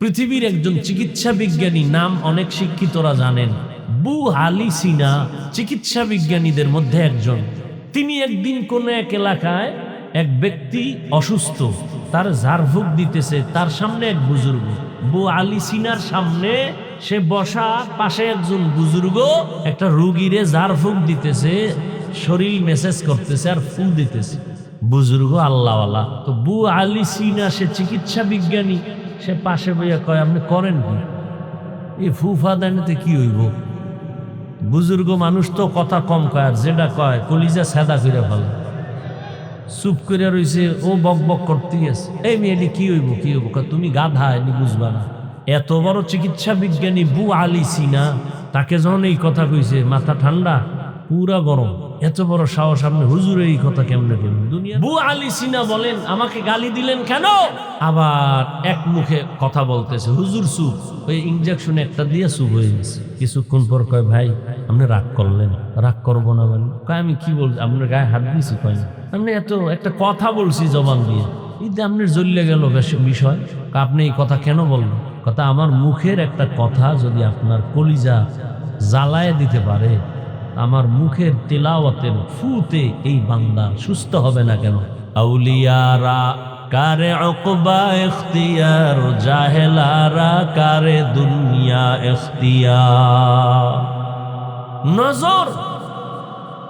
পৃথিবীর একজন চিকিৎসা বিজ্ঞানী, নাম অনেক শিক্ষিতরা জানেন, আবু আলী সিনা চিকিৎসা বিজ্ঞানীদের মধ্যে একজন। তিনি একদিন কোন এক এলাকায় এক ব্যক্তি অসুস্থ, তার ঝাড়ফুঁক দিতেছে, তার সামনে এক বুজুর্গ। আবু আলী সিনার সামনে সে বসা, পাশে একজন বুজুর্গ একটা রুগীরে ঝাড়ফুঁক দিতেছে, শরীর মেসেজ করতেছে আর ফুল দিতেছে। বুজুর্গ আল্লাহওয়ালা। তো আবু আলী সিনা সে চিকিৎসা বিজ্ঞানী, সে পাশে বইয়া কয়, আপনি করেন কি? এই ফুফা দানিতে কি হইব? বুজুর্গ মানুষ তো কথা কম কয়, আর যেটা কয় কলিজা সাদা করে ফেলে। চুপ করে রইছে, ও বক বক করতেই আছে। এই মেয়েটি কি হইব কি হইব? তুমি গাধা, এনি বুঝবা না। এত বড় চিকিৎসা বিজ্ঞানী আবু আলী সিনা, তাকে যখন এই কথা কইছে, মাথা ঠান্ডা, পুরা গরম। এত বড় সাহস, আপনি হুজুর এই কথা কেমনে বলবেন? দুনিয়া। আবু আলী সিনা বলেন, আমাকে গালি দিলেন কেন? আবার এক মুখে কথা বলতেছে, হুজুর চুপ। ওই ইনজেকশন একটা দিয়ে চুপ হয়ে গেছে। কিছুক্ষণ পর কয়, ভাই আপনি রাগ করলেন? রাগ করবো না মানে? কয়, আমি কি বলছি? আপনার গায়ে হাত দিয়েছি? কয় না, আপনি এত একটা কথা বলছি জবান দিয়ে, ঈদে আপনার জ্বললে গেল বিষয়। আপনি এই কথা কেন বললেন? কথা, আমার মুখের একটা কথা যদি আপনার কলিজা জ্বালায় দিতে পারে, আমার মুখের তেলাওয়াতের ফুতে এই বান্দা সুস্থ হবে না কেন? আউলিয়ারা কারে উকবা ইখতিয়ার, জাহেলারা কারে দুনিয়া ইখতিয়ার। নজর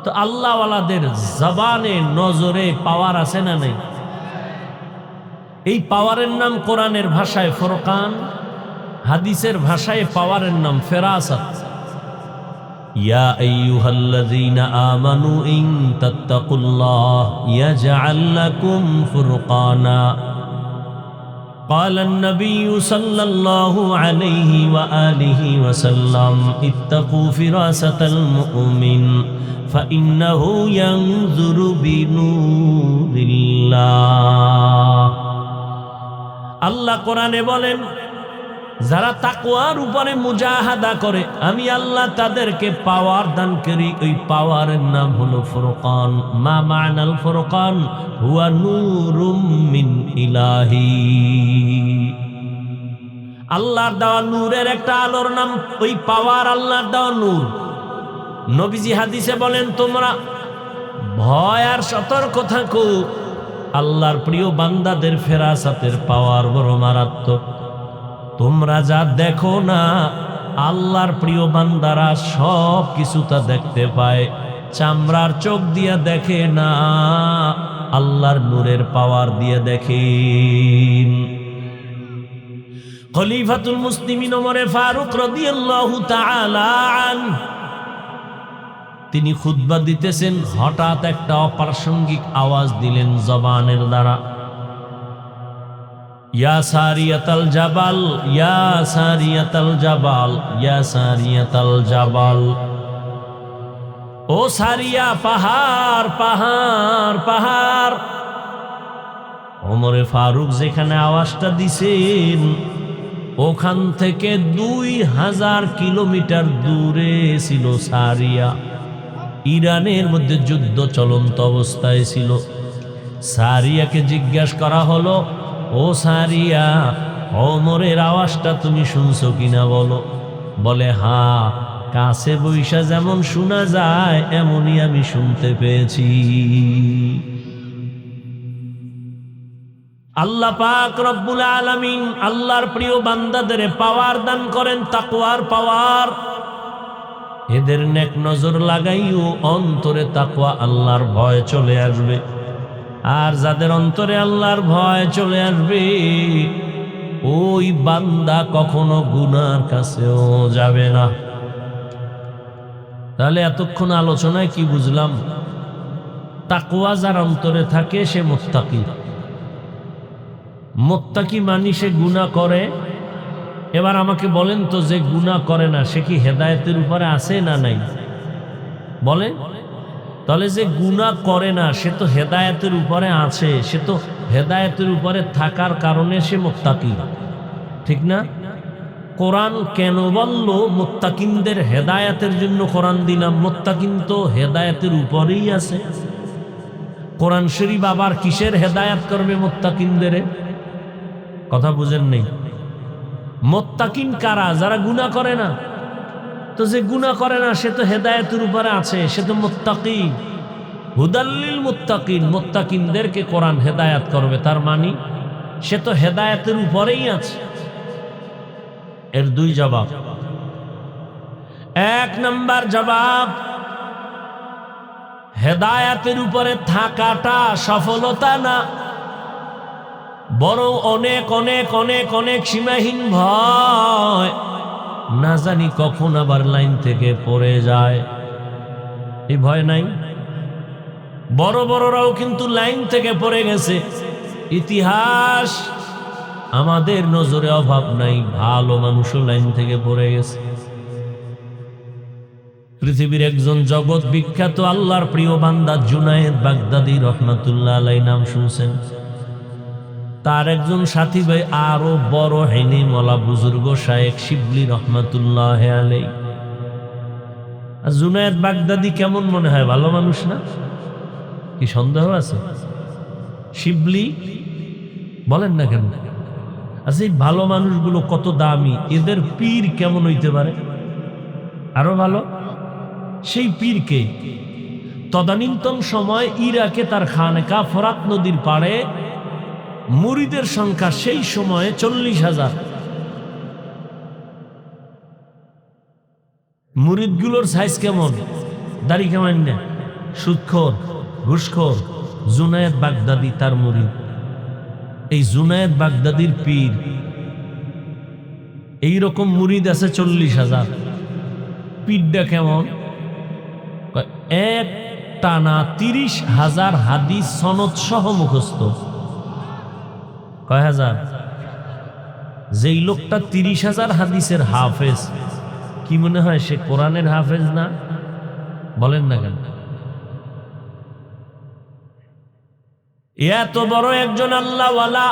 তো আল্লাহওয়ালাদের জবানে, নজরে পাওয়ার আছে না নেই? এই পাওয়ারের নাম কোরআনের ভাষায় ফুরকান, হাদিসের ভাষায় পাওয়ারের নাম ফেরাসাত। ইয়া আইয়ুহাল্লাযীনা আমানু ইন তাত্তাকুল্লাহ ইয়াজআল লাকুম ফুরকানা। قال النبي صلى الله عليه وآله وسلم اتقوا فراسة المؤمن فإنه ينظر بنور الله। আল্লাহ কোরআনে বলেন, যারা তাকওয়ার উপরে মুজাহাদা করে, আমি আল্লাহ তাদেরকে পাওয়ার দান করি। ওই পাওয়ারের নাম হলো ফুরকান। মা মা'নাল ফুরকান? হুয়া নূরুম মিন ইলাহি। আল্লাহর দেওয়া নূরের একটা আলোর নাম ওই পাওয়ার, আল্লাহর দেওয়া নূর। নবীজি হাদিসে বলেন, তোমরা ভয় আর সতর্ক থাকো, আল্লাহর প্রিয় বান্দাদের ফেরাসাতের পাওয়ার বড় মারাত্মক। তোমরা যা দেখো না, আল্লাহর প্রিয় বান্দারা সব কিছু তা দেখতে পায়। চামড়ার চোখ দিয়া দেখে না, আল্লাহর নূরের পাওয়ার দিয়ে দেখে। খলিফাতুল মুসলিমিন ওমরে ফারুক রাদিয়াল্লাহু তাআলা আনহু, তিনি খুতবা দিতেছেন, হঠাৎ একটা অপ্রাসঙ্গিক আওয়াজ দিলেন জবানের দ্বারা, ইয়া সারিয়াতাল জাবাল, ইয়া সারিয়াতাল জাবাল, ইয়া সারিয়াতাল জাবাল। ও সারিয়া, পাহাড় পাহাড় পাহাড়। ওমরে ফারুক যেখানে আওয়াজটা দিছেন, ওখান থেকে 2000 কিলোমিটার দূরে ছিল সারিয়া। ইরানের মধ্যে যুদ্ধ চলন্ত অবস্থায় ছিল। সারিয়াকে জিজ্ঞাসা করা হলো, ও সারিয়া, ওমরের আওয়াজটা তুমি শুনছো কিনা বলো? বলে, হ্যাঁ, কাছে বৈশা যেমন শোনা যায় এমনই আমি শুনতে পেয়েছি। আল্লাহ পাক রব্বুল আলামিন আল্লাহর প্রিয় বান্দাদের পাওয়ার দান করেন, তাকওয়ার পাওয়ার। এদের নেক নজর লাগাইও অন্তরে তাকওয়া, আল্লাহর ভয় চলে আসবে। আর যাদের অন্তরে আল্লাহর ভয় চলে আসবে, ওই বান্দা কখনো গুনার কাছেও যাবে না। তাহলে এতক্ষণ আলোচনায় কি বুঝলাম? তাকওয়া যার অন্তরে থাকে সে মুত্তাকি। মুত্তাকি মানে সে গুনাহ করে। এবার আমাকে বলেন তো, যে গুনাহ করে না সে কি হেদায়েতের উপরে আছে না নাই? বলেন। তাহলে যে গুনাহ করে না সে তো হেদায়েতের উপরে আছে, সে তো হেদায়েতের উপরে থাকার কারণে সে মুত্তাকি, ঠিক না? কোরআন কেন বলল মুত্তাকিনদের হেদায়েতের জন্য কোরআন দিলাম? মুত্তাকিন তো হেদায়েতের উপরেই আছে। কোরআন শরীফ আবার কিসের হেদায়েত করবে মুত্তাকিনদের? কথা বুঝেন নেই? মুত্তাকিন কারা? যারা গুনাহ করে না। তো যে গুনাহ করে না সে তো হেদায়েতের উপরে আছে, সে তো মুত্তাকি। হুদাল্লিল মুত্তাকিন, মুত্তাকিনদেরকে কোরআন হেদায়েত করবে, তার মানে সে তো হেদায়েতের উপরেই আছে। এর দুই জবাব। এক নাম্বার জবাব, হেদায়েতের উপরে থাকাটা সফলতা না, বরং অনেক অনেক অনেক অনেক সীমাহীন ভয়, না জানি কখন আবার লাইন থেকে পড়ে যায়। এই ভয় নাই? বড় বড়রাও কিন্তু লাইন থেকে পড়ে গেছে। ইতিহাস আমাদের নজরে অভাব নাই, ভালো মানুষও লাইন থেকে পড়ে গেছে। পৃথিবীর একজন জগৎ বিখ্যাত আল্লাহর প্রিয় বান্দা জুনায়েদ বাগদাদী রহমাতুল্লাহ আলাইহি নাম শুনছেন? তার একজন সাথী ভাই আরো বড় হেনিমওয়ালা বুজুর্গ শায়েখ শিবলি রহমাতুল্লাহ আলাইহি। জুনায়েদ বাগদাদী কেমন মনে হয়? ভালো মানুষ না? কি সন্দেহ আছে? শিবলি বলেন না কেন? আচ্ছা, এই ভালো মানুষগুলো কত দামি, এদের পীর কেমন হইতে পারে? আরো ভালো সেই পীরকে তদানীন্তন সময় ইরাকে তার খানকা ফোরাত নদীর পাড়ে মুরিদের সংখ্যা সেই সময়ে 40,000। মুরিদগুলোর সাইজ কেমন? দাড়ি কেমন না, সুদখোর, ঘুষখোর। জুনায়েদ বাগদাদী তার মুরিদ। এই জুনায়েদ বাগদাদীর পীর, এইরকম মুরিদ আছে 40,000। পীরটা কেমন? এক টানা 30,000 হাদিস সনদ সহ মুখস্থ। কয় হাজার? যেই লোকটা 30,000 হাদিসের হাফেজ, কি মনে হয় সে কোরআনের হাফেজ না? বলেন না কেন? এত বড় একজন আল্লাহওয়ালা,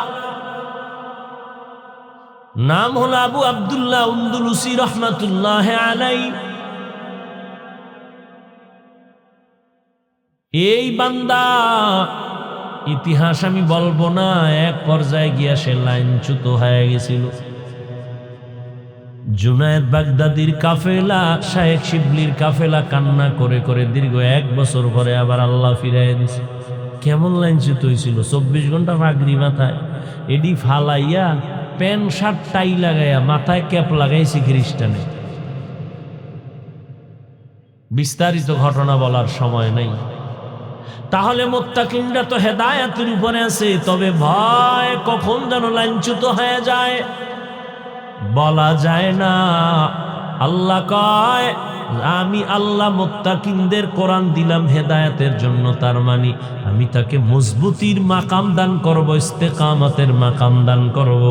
নাম হলো আবু আব্দুল্লাহ উন্দুলুসি রহমাতুল্লাহ আলাইহি। এই বান্দা, ইতিহাস আমি বলবো না, এক পর্যায়ে গিয়া সে লাইনচ্যুত হয়ে গেছিল। জুনায়েদ বাগদাদীর কাফেলা, শায়েখ শিবলির কাফেলা কান্না করে করে দীর্ঘ 1 বছর পরে আবার আল্লাহ ফিরাইয়া দিছে। কেমন লাইনচ্যুত হয়েছিল? 24 ঘন্টা পাগড়ি মাথায়, এডি ফালাইয়া প্যান্ট শার্ট টাই লাগাইয়া মাথায় ক্যাপ লাগাইছে খ্রিস্টানে। বিস্তারিত ঘটনা বলার সময় নাই। তাহলে মুত্তাকিনরা তো হেদায়েতের উপরে আছে, তবে ভয় কখন যেন লাইনচ্যুত হয়ে যায় বলা যায় না। আল্লাহ কয়, আমি আল্লাহ মুত্তাকিনদের কোরআন দিলাম হেদায়েতের জন্য, তার মানে আমি তাকে মজবুতির মাকাম দান করব, ইস্তেকামতের মাকাম দান করব।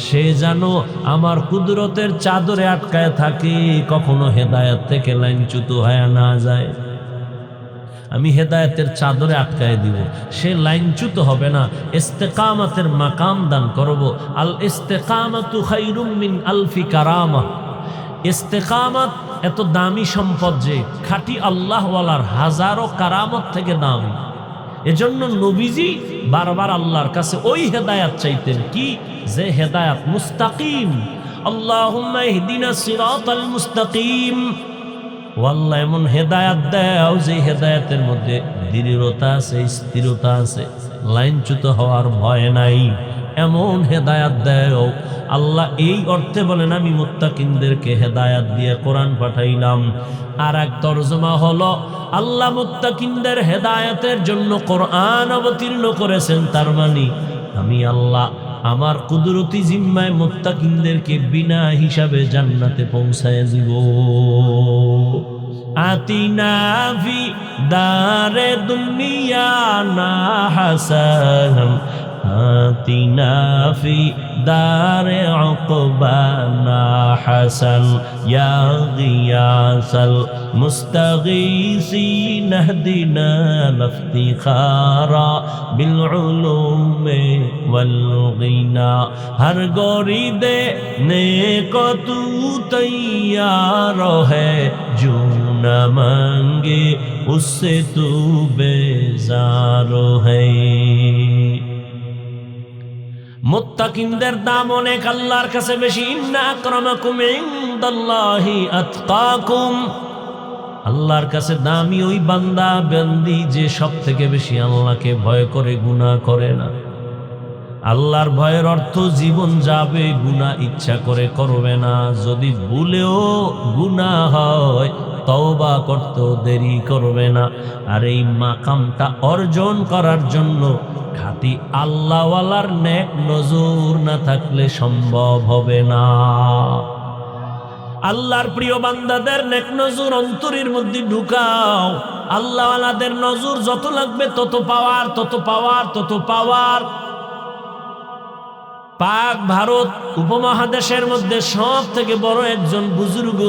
সে যেন আমার কুদরতের চাদরে আটকায় থাকে, কখনো হেদায়েত থেকে লাইনচ্যুত হয়ে না যায়। আমি হেদায়েতের চাদরে আটকায় দিব, সে লাইনচ্যুত হবে না, ইস্তেকামতের মাকাম দান করব। আল ইস্তেকামাতু খায়রুম মিন আলফি কারামা। ইস্তেকামত এত দামি সম্পদ যে খাঁটি আল্লাহওয়ালার হাজারো কারামত থেকে দামি। এজন্য নবীজি বারবার আল্লাহর কাছে ওই হেদায়েত চাইতেন, কি যে হেদায়েত মুস্তাকিম। আল্লাহুম্মা ইহদিনা সিরাতাল মুস্তাকিম। ও আল্লাহ, এমন হেদায়েত দাও যে হেদায়েতের মধ্যে দৃঢ়তা আছে, স্থিরতা আছে, লাইনচ্যুত হওয়ার ভয় নাই। এমন হেদায়েত দাও আল্লাহ। এই অর্থে বলেন, আমি মুত্তাকিনদেরকে হেদায়েত দিয়ে কোরআন পাঠাইলাম। আর এক তরজমা হলো, আল্লাহ মুত্তাকিনদের হেদায়েতের জন্য কোরআন অবতীর্ণ করেছেন, তার মানে আমি আল্লাহ আমার কুদরতি জিম্মায় মুত্তাকিনদেরকে বিনা হিসাবে জান্নাতে পৌঁছায় দিব। আতিনা ফি দারে দুনিয়া না হাসান, আতিনা ফি দারে উকবানা হাসান, ইয়া গিয়াসাল মুস্তাগীসিন ইহদিনা লিফতিখারা বিল উলুমি ওয়াল গিনা। হর গরিদে নেক তু তৈয়ার হ্যায়, जो न मांगे उससे तू बेजार है। মুত্তাকিনদের দাম অনেক আল্লাহর কাছে বেশি। ইন্না আকরামাকুম ইনদাল্লাহি আতকাকুম, আল্লাহর কাছে দামি ওই বান্দা বান্দি যে সব থেকে বেশি আল্লাহকে ভয় করে, গুনাহ করে না। আল্লাহর ভয়ের অর্থ জীবন যাবে, গুনাহ ইচ্ছা করে করবে না। যদি ভুলেও গুনাহ হয় তওবা করতেও দেরি করবে না। আর এই মাকামটা অর্জন করার জন্য খাঁটি আল্লাহওয়ালার নেক নজর না থাকলে সম্ভব হবে না। আল্লাহর প্রিয় বান্দাদের নেক নজর অন্তরের মধ্যে ঢুকাও। আল্লাহওয়ালাদের নজর যত লাগবে তত পাওয়ার, তত পাওয়ার, তত পাওয়ার। পাক ভারত উপমহাদেশের মধ্যে সব থেকে বড় একজন বুজুর্গ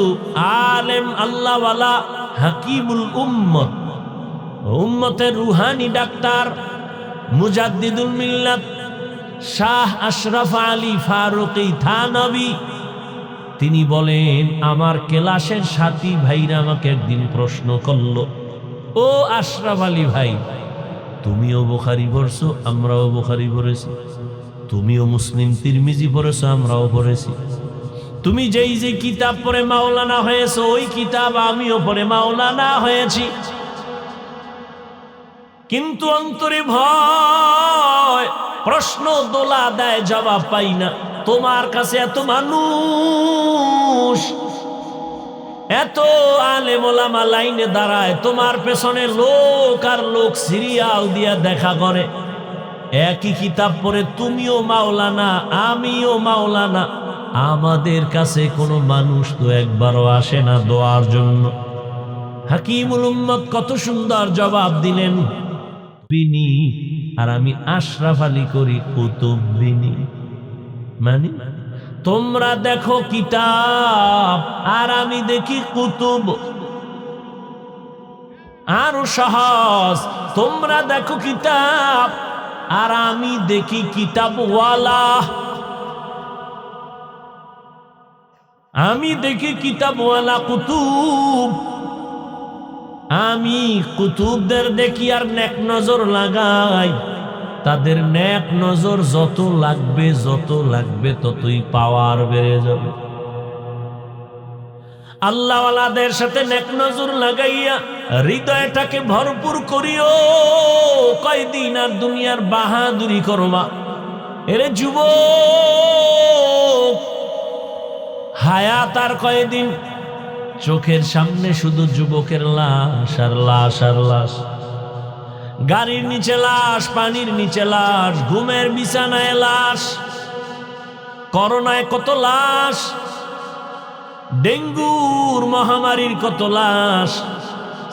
আলেম আল্লাহওয়ালা হাকিমুল উম্মত, উম্মতের রুহানি ডাক্তার মুজাদ্দিদুল মিল্লাত শাহ আশরাফ আলী ফারুকী থানভী, তিনি বলেন, আমার ক্লাসের সাথী ভাইরা আমাকে একদিন প্রশ্ন করলো, ও আশরাফ আলী ভাই, তুমিও বুখারী পড়ছো, আমরাও বুখারী পড়েছি, তুমিও মুসলিম তিরমিজি পড়েছো, আমরাও পড়েছি, তুমি যেই যে কিতাব পড়ে মাওলানা হয়েছো ওই কিতাব আমিও পড়ে মাওলানা হয়েছি, কিন্তু অন্তরে ভয়, প্রশ্ন দোলা দেয়, জবাব পাই না। তোমার কাছে এত মানুষ, এত আলেম ওলামা লাইনে দাঁড়ায়, তোমার পেছনে লোক আর লোক সিরিয়াল দিয়া দেখা করে, একই কিতাব পড়ে তুমিও মাওলানা আমিও মাওলানা, আমাদের কাছে কোনো মানুষ তো একবারও আসে না দোয়ার জন্য। হাকিমুল উম্মত কত সুন্দর জবাব দিলেন, বিনি আর আমি আশরাফ আলী করি কুতুববিনি। মানে তোমরা দেখো কিতাব আর আমি দেখি কুতুব। আরো সহজ, তোমরা দেখো কিতাব আর আমি দেখি কিতাবওয়ালা, আমি দেখি কিতাবওয়ালা কুতুব। আমি কুতুবদের দেখি আর নেক নজর লাগাই, তাদের নেক নজর যত লাগবে ততই পাওয়ার বেড়ে যাবে। আল্লাহওয়ালাদের সাথে নেক নজর লাগাইয়া হৃদয়টাকে ভরপুর করিও। কয়দিন আর দুনিয়ার বাহাদুরি করবা? এরে যুবক, হায়াত আর কয়দিন? চোখের সামনে শুধু যুবকের লাশ আর লাশ আর লাশ, গাড়ির নিচে লাশ, পানির নিচে লাশ, ঘুমের বিছানায় লাশ, করোনায় কত লাশ, ডেঙ্গুর মহামারীর কত লাশ,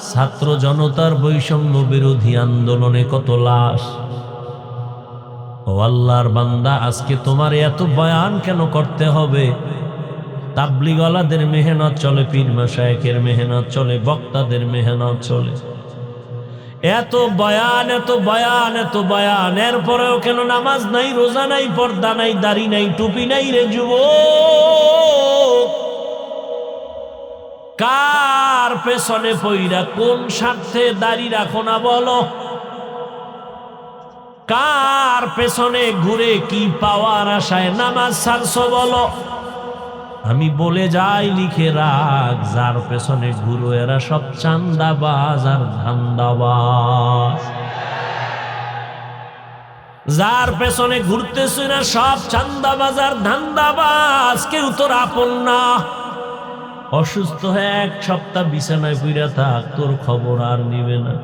ছাত্র জনতার বৈষম্য বিরোধী আন্দোলনে কত লাশ। ও আল্লাহর বান্দা, আজকে তোমার এত বয়ান কেন করতে হবে? তাবলীগওয়ালাদের মেহনত চলে, পীর মাশায়েখের মেহনত চলে, বক্তাদের মেহনত চলে, এত বয়ান এত বয়ান এত বয়ান, এরপরেও কেন নামাজ নাই, রোজা নাই, পর্দা নাই, দাড়ি নাই, টুপি নাই? রে যুবক, কার পেছনে পইরা কোন স্বার্থে দাড়ি রাখো না বলো? কার পেছনে ঘুরে কি পাওয়ার আশায় নামাজ ছাড়ছো বলো? আমি বলে যাই, লিখে রাখ, যার পেছনে ঘুরো এরা সব চান্দাবাজ আর ধান্দাবাজ। যার পেছনে ঘুরতেছে না সব চান্দাবাজ আর ধান্দাবাজ, কেউ তোর আপন না। অসুস্থ হয়ে এক সপ্তাহ বিছানায় পইরা থাক, তোর খবর আর নিবে না।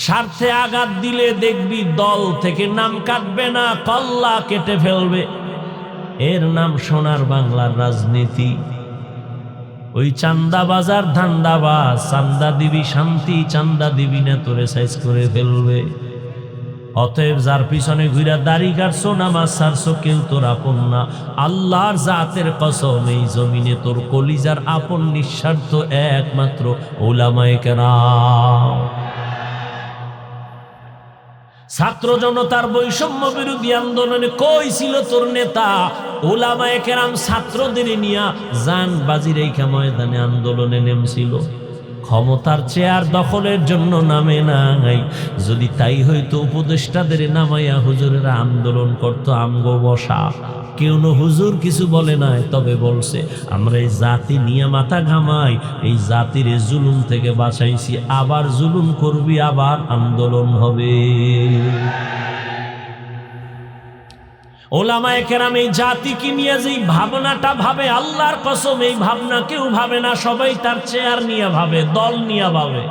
স্বার্থে আঘাত দিলে দেখবি দল থেকে নাম কাটবে না, কল্লা কেটে ফেলবে। এর নাম সোনার বাংলার রাজনীতি। ওই চান্দা বাজার ধান্দাবাজ, চান্দা দিবি শান্তি, চান্দা দিবি না তোরে সাইজ করে ফেলবে। অতএব যার পিছনে ঘুরা দাড়ি কাটছো, নামাজ ছাড়ছো, কেউ তোর আপন না। আল্লাহর জাতের কসম, এই জমিনে তোর কলিজার আপন নিঃস্বার্থ একমাত্র উলামায়ে কেরাম। ছাত্র জনতার বৈষম্য বিরোধী আন্দোলনে কই ছিল তোর নেতা? উলামায়ে কেরাম ছাত্রদের নিয়া জান বাজি রেখা ময়দানে আন্দোলনে নেমেছিল। ক্ষমতার চেয়ার দখলের জন্য নামে নাই। যদি তাই হইতো উপদেষ্টাদের নামাইয়া হুজুরেরা আন্দোলন করত আমগো বসা। কেউ না হুজুর কিছু বলে নাই, তবে বলছে আমরা এই জাতি নিয়ে মাথা ঘামাই, এই জাতির জুলুম থেকে বাঁচাইছি, আবার জুলুম করবি আবার আন্দোলন হবে। ওলামায়ে কেরাম এই জাতিকে নিয়ে যেই ভাবনাটা ভাবে, আল্লাহর কসম এই ভাবনা কেউ ভাবে না, সবাই তার চেয়ার নিয়ে ভাবে, দল নিয়ে ভাবে।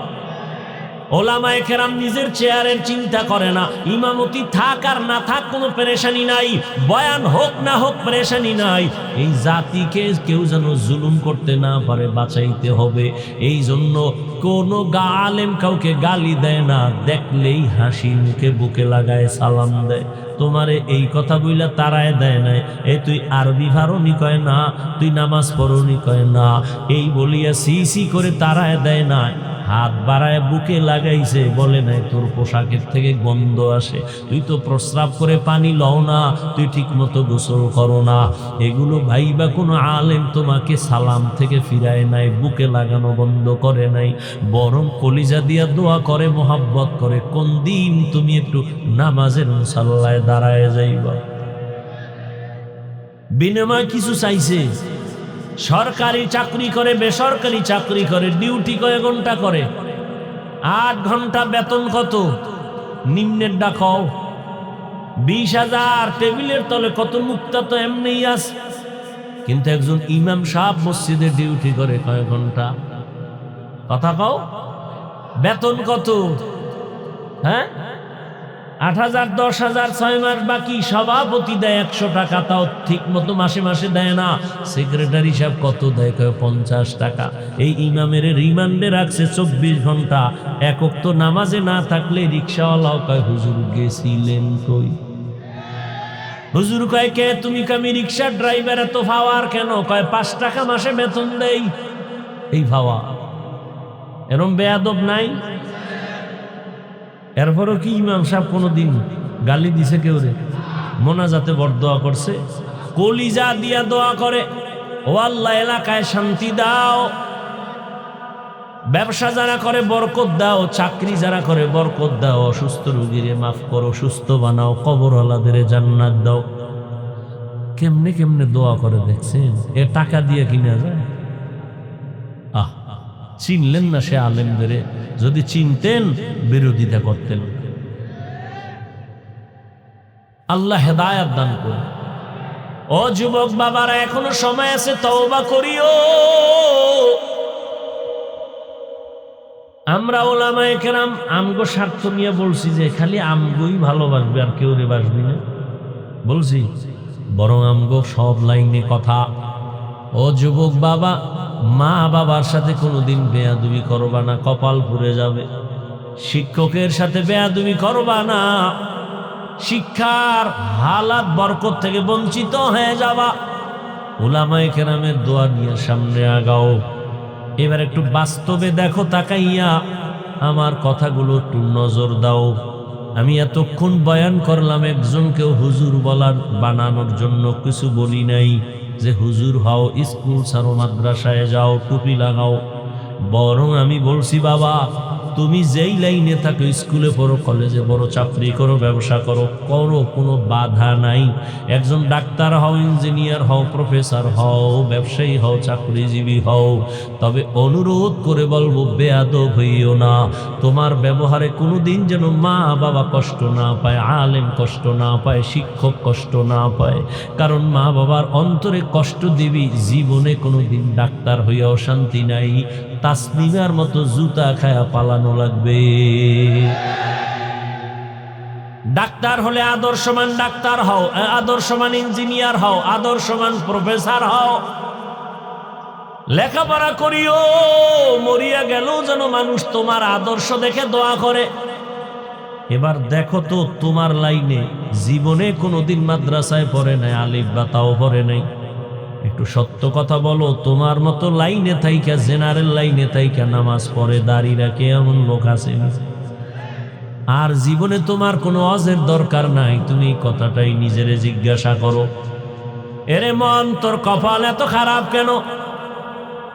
ওলামায়ে কেরাম নিজের চেয়ারের চিন্তা করে না, ইমামতি থাক আর না থাক কোনো পেরেশানি নাই, বয়ান হোক না হোক পেরেশানি নাই, এই জাতিকে কেউ যেন জুলুম করতে না পারে, বাঁচাইতে হবে। এই জন্য কোনো আলেম কাউকে গালি দেয় না, দেখলেই হাসি মুখে বুকে লাগায় সালাম দেয়। তোমারে এই কথা বইলা তারায় দেয় নাই, এ তুই আরবি ভারনি কয় না, তুই নামাজ পড়নি কয় না, এই বলিয়া সি সি করে তারায় দেয় না, হাত বাড়ায় বুকে লাগাইছে, বলে নাই তোর পোশাকের থেকে গন্ধ আসে, তুই তো প্রস্রাব করে পানি লও না, তুই ঠিক মতো গোসল করো না। এগুলো ভাইবা কোনো আলেম তোমাকে সালাম থেকে ফিরায় নাই, বুকে লাগানো বন্ধ করে নাই, বরং কলিজা দিয়া দোয়া করে, মোহাব্বত করে, কোন দিন তুমি একটু নামাজের মুসাল্লায় দাঁড়ায় যাইবা। বিনিময় কিছু চাইছে? সরকারি চাকরি করে, বেসরকারি চাকরি করে, ডিউটি কয় ঘন্টা করে? 8 ঘন্টা, বেতন কত? নিম্নের ডাকাও 20,000, টেবিলের তলে কত মুক্তা তো এমনি আছে। কিন্তু একজন ইমাম সাহেব মসজিদে ডিউটি করে কয় ঘন্টা? কথা কও, বেতন কত? হ্যাঁ, 8,000, 10,000, 6 মাস বাকি। সভাপতি দেয় 100 টাকা, তাও ঠিক মতো মাসে মাসে দেয় না। সেক্রেটারি সাহেব কত দেয়? কয় 50 টাকা। এই ইমামের রিমান্ডে রাখছে 24 ঘন্টা। এক ওয়াক্ত নামাজে না থাকলে রিক্সাওয়ালাও কয় হুজুর গেছিলেন কই? হুজুর কয় কে তুমি? আমি রিক্সার ড্রাইভার, এত ফাওয়ার কেন? কয় 5 টাকা মাসে বেতন দেই। এই ফাওয়া এরম বেয়াদব নাই? এরপরও কি ইমাম সাহেব কোনোদিন গালি দিছে কেউ রে? মোনাজাতে বড় দোয়া করছে, কলিজা দিয়া দোয়া করে, ও আল্লাহ এলাকায় শান্তি দাও, ব্যবসা যারা করে বরকত দাও, চাকরি যারা করে বরকত দাও, অসুস্থ রোগীরে মাফ করো, সুস্থ বানাও, কবরওয়ালাদের জান্নাত দাও। কেমনে কেমনে দোয়া করে দেখছেন? এ টাকা দিয়ে কিনা যায়? আহ, চিনলেন না সে আলেমদের? যদি চিনতেন বিরোধিতা করতেন। আল্লাহ হেদায়েত দান করুন। ও যুবক বাবারা, এখনো সময় আছে, তওবা করিও। আমরা ওলামায়ে কেরাম আমগো স্বার্থ নিয়ে বলছি যে খালি আমগোই ভালোবাসবে, আর কেউ রে বাসবি না বলছি? বরং আমগো সব লাইনে কথা। ও যুবক বাবা, মা বাবার সাথে কোনোদিন বেয়াদবি করবা না, কপাল পুড়ে যাবে। শিক্ষকের সাথে বেয়াদবি করবা না, শিক্ষার হালাত বরকত থেকে বঞ্চিত হয়ে যাবা। উলামায়ে কেরামের দোয়া নিয়ে সামনে আগাও। এবার একটু বাস্তবে দেখো তাকাইয়া, আমার কথাগুলো একটু নজর দাও। আমি এতক্ষণ বয়ান করলাম, একজনকেও হুজুর বলার বানানোর জন্য কিছু বলি নাই যে হুজুর হও, স্কুল ছাড়ো, মাদ্রাসায় যাও, টুপি লাগাও। বরং আমি বলছি বাবা, তুমি যেই লাইনে থাকো, স্কুলে পড়ো, কলেজে পড়ো, চাকরি করো, ব্যবসা করো, কোনো বাধা নাই। একজন ডাক্তার হও, ইঞ্জিনিয়ার হও, প্রফেসর হও, ব্যবসায়ী হও, চাকরিজীবী হও, তবে অনুরোধ করে বলবো বেয়াদব হইও না। তোমার ব্যবহারে কোনোদিন যেন মা বাবা কষ্ট না পায়, আলেম কষ্ট না পায়, শিক্ষক কষ্ট না পায়। কারণ মা বাবার অন্তরে কষ্ট দিবি, জীবনে কোনোদিন ডাক্তার হইয়াও শান্তি নাই। তাসলিমার মতো জুতা খায়া পালানো লাগবে। ডাক্তার হলে আদর্শমান ডাক্তার হও, আদর্শমান ইঞ্জিনিয়ার হও, আদর্শমান প্রফেসর হও। লেখাপড়া করিও, মরিয়া গেলেও যেন মানুষ তোমার আদর্শ দেখে দোয়া করে। এবার দেখো তো, তোমার লাইনে জীবনে কোনোদিন মাদ্রাসায় পড়ে নাই, আলিফ বা তাও পড়ে নাই। একটু সত্য কথা বলো, তোমার মতো লাইনে থাইকা, জেনারেল লাইনে থাইকা নামাজ পড়ে, দাড়ি রাখে এমন লোক আছে? আর জীবনে তোমার কোনো অজের দরকার নাই। তুমি কথাটাই নিজেরে জিজ্ঞাসা করো, এরে মন, তোর কপাল এত খারাপ কেন?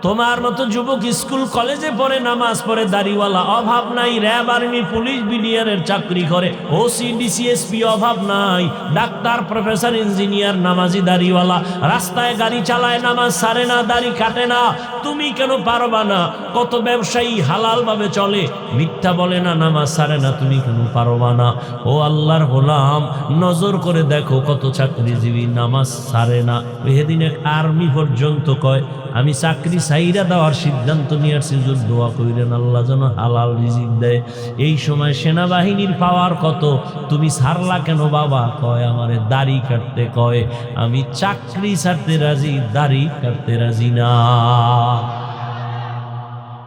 তোমার মতো যুবক স্কুল কলেজে পড়ে, নামাজ পড়ে, দাড়িওয়ালা, অভাব নাই। র্যাব, আর্মি, পুলিশ, বিডিআরের চাকরি করে, ওসি, ডিসিএসপি, অভাব নাই। ডাক্তার, প্রফেসর, ইঞ্জিনিয়ার, নামাজি, দাড়িওয়ালা, রাস্তায় গাড়ি চালায়, নামাজ ছাড়ে না, দাড়ি কাটে না। তুমি কেন পারবা না? কত ব্যবসায়ী হালাল ভাবে চলে, মিথ্যা বলে না, নামাজ ছাড়ে না, তুমি কেন পারবা না? ও আল্লাহর গোলাম, নজর করে দেখো কত চাকরিজীবী নামাজ ছাড়ে না। এদিন এক আর্মি পর্যন্ত কয়, আমি চাকরি ছাইরা দেওয়ার সিদ্ধান্ত নিয়ে আসছি, দোয়া কইরেন আল্লাহ যেন হালাল রিজিক দেয়। এই সময় সেনাবাহিনীর পাওয়ার কত, তুমি ছাড়লা কেন বাবা? কয় আমারে দাড়ি কাটতে কয়, আমি চাকরি ছাড়তে রাজি, দাড়ি কাটতে রাজি না।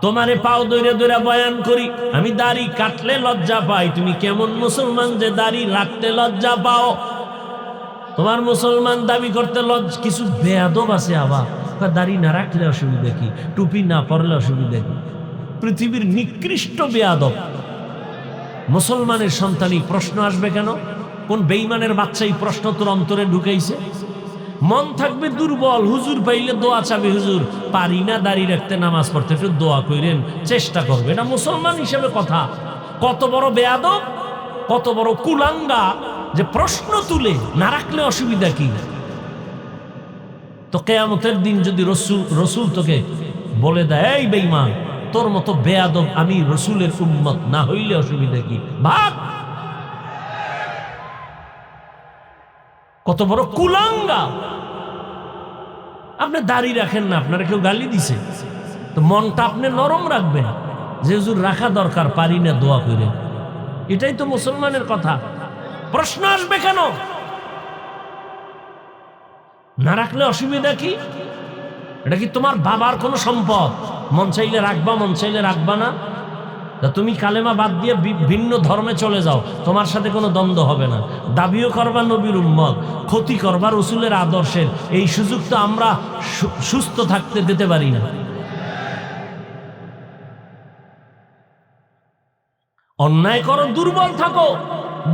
তোমারে পাও দইরা দইরা বয়ান করি, আমি দাড়ি কাটলে লজ্জা পাই। তুমি কেমন মুসলমান যে দাড়ি রাখতে লজ্জা পাও? তোমার মুসলমান দাবি করতে কিছু বেয়াদব আছে আবার, দাড়ি না রাখলে অসুবিধা কি, টুপি না পরলে অসুবিধা কি? পৃথিবীর নিকৃষ্ট বেয়াদব মুসলমানের সন্তানই প্রশ্ন আসবে কেন? কোন বেঈমানের বাচ্চা এই প্রশ্ন তোর অন্তরে ঢুকাইছে? মন থাকবে দুর্বল, হুজুর পাইলে দোয়া চাবে, হুজুর পারি না দাড়ি রাখতে, নামাজ পড়তে, একটু দোয়া কইরেন, চেষ্টা করবে। না মুসলমান হিসেবে কথা। কত বড় বেয়াদব, কত বড় কুলাঙ্গা যে প্রশ্ন তুলে না রাখলে অসুবিধা কি? তো কিয়ামতের দিন যদি রসুল তোকে বলে দেয়, এই বেঈমান, তোর মতো বেয়াদব আমি রসুলের উম্মত না হইলে অসুবিধা কি? ভাগ। কত বড় কুলাঙ্গা! আপনি দাড়ি রাখেন না, আপনারা কেউ গালি দিছে, তো মনটা আপনি নরম রাখবেন যে হুজুর রাখা দরকার, পারি না, দোয়া করে। এটাই তো মুসলমানের কথা। প্রশ্ন আসবে কেন? না রাখলে অসুবিধা কি? এটা কি তোমার বাবার কোনো সম্পদ? মন চাইলে রাখবা, মন চাইলে রাখবা না। তা তুমি কালেমা বাদ দিয়ে ভিন্ন ধর্মে চলে যাও, তোমার সাথে কোনো দ্বন্দ্ব হবে না। দাবিও করবা নবীর উম্মত, ক্ষতি করবা রসুলের আদর্শের, এই সুযোগ তো আমরা সুস্থ থাকতে দিতে পারি না। অন্যায় করো, দুর্বল থাকো,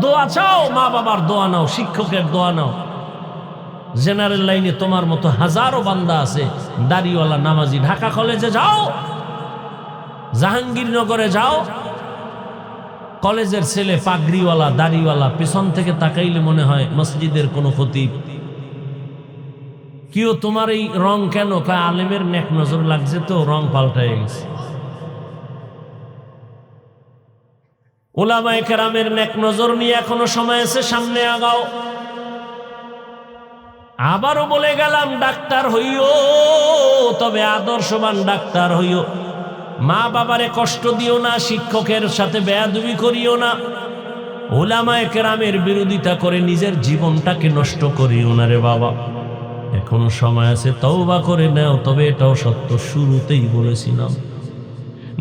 দোয়া চাও, মা বাবার দোয়া নাও, শিক্ষকের দোয়া নাও। জেনারেল লাইনে তোমার মতো হাজারো বান্দা আছে, দাড়িওয়ালা, নামাজি। ঢাকা কলেজে যাও, জাহাঙ্গীরনগরে যাও, কলেজের ছেলে পাগড়িওয়ালা, দাড়িওয়ালা, পিছন থেকে তাকাইলে মনে হয় মসজিদের কোনো খতিব। কেউ তোমার এই রং কেন? আলেমের নেক নজর লাগছে তো রং পাল্টায় গেছে। উলামায়ে কেরামের নেক নজর নিয়ে এখনো সময় আছে, সামনে আগাও। আবারও বলে গেলাম, ডাক্তার হইও, তবে আদর্শবান ডাক্তার হইও। মা বাবারে কষ্ট দিও না, শিক্ষকের সাথে বেয়াদবি করিও না, উলামায়ে কেরামের বিরোধিতা করে নিজের জীবনটাকে নষ্ট করিও না রে বাবা। এখনো সময় আছে, তওবা করে নাও। তবে এটাও সত্য, শুরুতেই বলেছিলাম,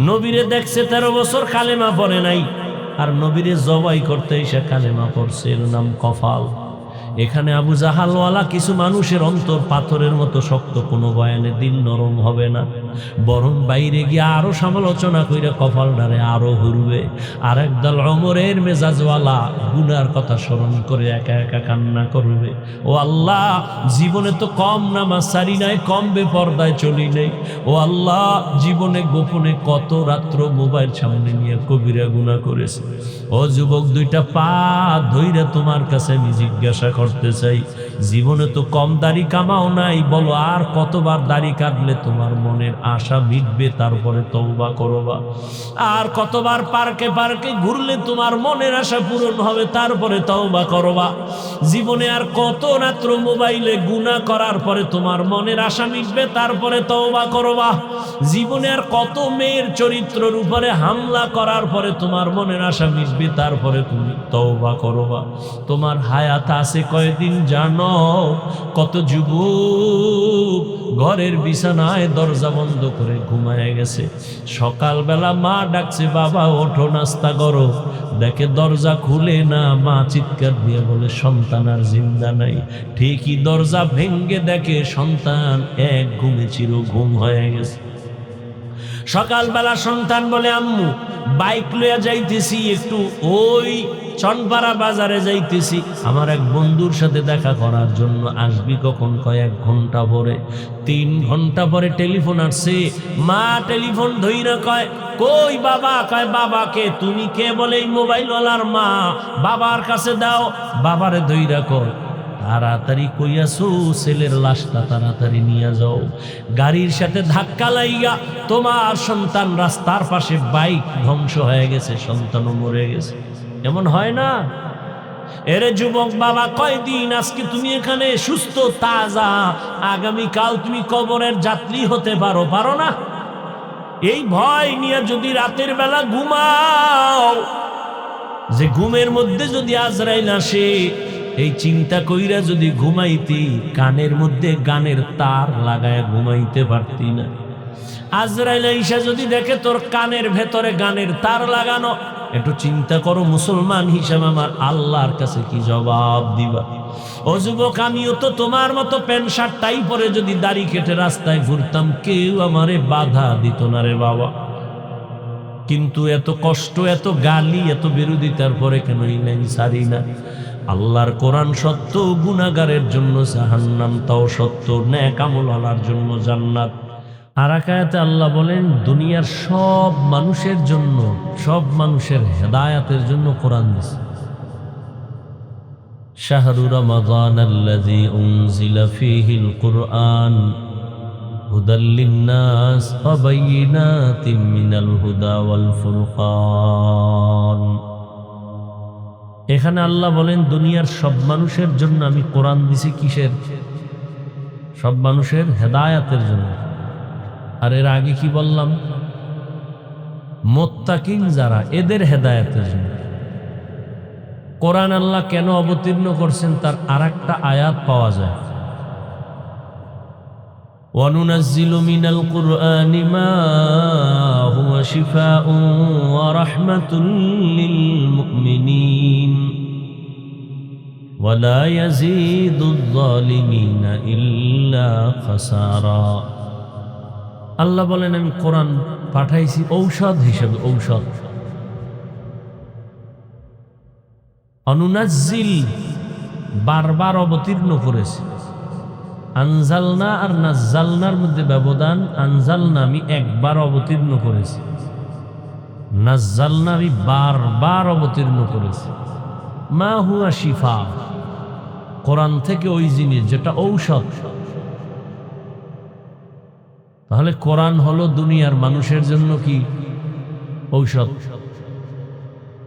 নবীরে দেখছে 13 বছর কালেমা পড়ে নাই, আর নবীরে জবাই করতে এসে কালেমা পড়ছে, এর নাম কফাল। এখানে আবু জাহালওয়ালা কিছু মানুষের অন্তর পাথরের মতো শক্ত, কোনো বয়ানে দিল নরম হবে না, বরং বাইরে গিয়ে আরো সমালোচনা কইরা কপালটারে আরো হুরবে। আর একদল ওমরের মেজাজওয়ালা গুনার কথা স্মরণ করে একা একা কান্না করবে, ও আল্লাহ, জীবনে তো কম নামাজ সারি নাই, কম বেপরদায় চলি নাই। ও আল্লাহ, জীবনে গোপনে কত রাত্র মোবাইল সামনে নিয়ে কবিরা গুনাহ করেছে। ও যুবক, দুইটা পা ধইরা তোমার কাছে আমি জিজ্ঞাসা করতে চাই, জীবনে তো কম দাড়ি কামাও নাই, বলো আর কতবার দাড়ি কাটলে তোমার মনের আশা মিটবে, তারপরে তওবা করবা? আর কতবার পার্কে পার্কে ঘুরলে তোমার মনের আশা পূরণ হবে, তারপরে তওবা করবা? জীবনে আর কত রাত্র মোবাইলে গুনাহ করার পরে তোমার মনের আশা মিটবে, তারপরে তওবা করবা? জীবনে আর কত মেয়ের চরিত্রের উপরে হামলা করার পরে তোমার মনের আশা মিটবে, তারপরে তুমি তওবা করবা? তোমার হায়াত আছে কয়দিন জানো? কত যুবক ঘরের বিছানায় দরজা বন্ধ করে ঘুমায় গেছে, সকালবেলা মা ডাকছে, বাবা ওঠো নাস্তা করো, দেখে দরজা খুলে না, মা চিৎকার দিয়ে বলে সন্তান আর জিন্দা নাই। ঠিকই দরজা ভেঙ্গে দেখে সন্তান এক ঘুমে চির ঘুম হয়ে গেছে। সকালবেলা সন্তান বলে, আম্মু বাইক লইয়া যাইতেছি, একটু ওই চনপাড়া বাজারে যাইতেছি আমার এক বন্ধুর সাথে দেখা করার জন্য, আসবি কখন? কয় 1 ঘন্টা পরে। 3 ঘন্টা পরে টেলিফোন আসছে, মা টেলিফোন ধইরা কয়, কই বাবা? কয় বাবাকে? তুমি কে? বলে এই মোবাইলওয়ালার মা। বাবার কাছে দাও। বাবারে ধইরা কয়, তাড়াতাড়ি কইয়াছো ছেলের লাশটা তাড়াতাড়ি নিয়ে যাও। গাড়ির সাথে ধাক্কা লাইগা তোমার সন্তান রাস্তার পাশে, বাইক ধ্বংস হয়ে গেছে, সন্তানও মরে গেছে। এমন হয় না? এরে যুবক বাবা, কয়দিন আজকে তুমি এখানে সুস্থ তাজা, আগামীকাল তুমি কবরের যাত্রী হতে পারো, পারো না? এই ভয় নিয়ে যদি রাতের বেলা ঘুমাও, যে ঘুমের মধ্যে যদি আজরাইল আসে, এই চিন্তা কইরা যদি ঘুমাইতি, কানের মধ্যে গানের তার লাগায় ঘুমাইতে পারতি না। আজরাইল আইসা যদি দেখে তোর কানের ভেতরে গানের তার লাগানো, একটু চিন্তা করো মুসলমান হিসাবে আমার আল্লাহর কাছে কি জবাব দিবা? ও যুবক, আমিও তো তোমার মতো প্যান্ট শার্ট টাই পরে যদি দাড়ি কেটে রাস্তায় ঘুরতাম, কেউ আমারে বাধা দিত না রে বাবা। কিন্তু এত কষ্ট, এত গালি, এত বিরোধিতার পরে কেন এই লাইন ছাড়ি না? আল্লাহর কোরআন সত্য, গুনাহগারের জন্য জাহান্নাম তাও সত্য, নেক আমলওয়ালার জন্য জান্নাত। আর এক আয়াতে আল্লাহ বলেন দুনিয়ার সব মানুষের জন্য, সব মানুষের হেদায়াতের জন্য কোরআন দিয়েছে। শাহরু রমাদানাল্লাযী উনজিলা ফীহিল কুরআন হুদাল লিন্নাস ওয়া বায়িনাতিম মিনাল হুদা ওয়াল ফুরকান। এখানে আল্লাহ বলেন দুনিয়ার সব মানুষের জন্য আমি কোরআন দিছি। কিসের? সব মানুষের হেদায়াতের জন্য। আর এর আগে কি বললাম? মুত্তাকিন যারা, এদের হেদায়াতের জন্য। কোরআন আল্লাহ কেন অবতীর্ণ করছেন তার আরেকটা আয়াত পাওয়া যায়, ওয়ানুনাজ্জিলু মিনাল কুরআনি মা হুয়া শিফাউন ওয়া রাহমাতুল লিল মুমিনিন ওয়া লা ইয়াজিদুয যালিমিনা ইল্লা খাসারা। আল্লাহ বলেন আমি কোরআন পাঠাইছি ঔষধ হিসেবে, ঔষধ। অনুনাজ্জিল বারবার অবতীর্ণ করেছে। আনজালনা আর নাজ্জালনার মধ্যে ব্যবধান। আনজালনা আমি একবার অবতীর্ণ করেছি, নাজ্জালনা আমি বারবার অবতীর্ণ করেছি। মা হুয়া শিফা, কোরআন থেকে ওই জিনিস যেটা ঔষধ। তাহলে কোরআন হলো দুনিয়ার মানুষের জন্য কি? ঔষধ।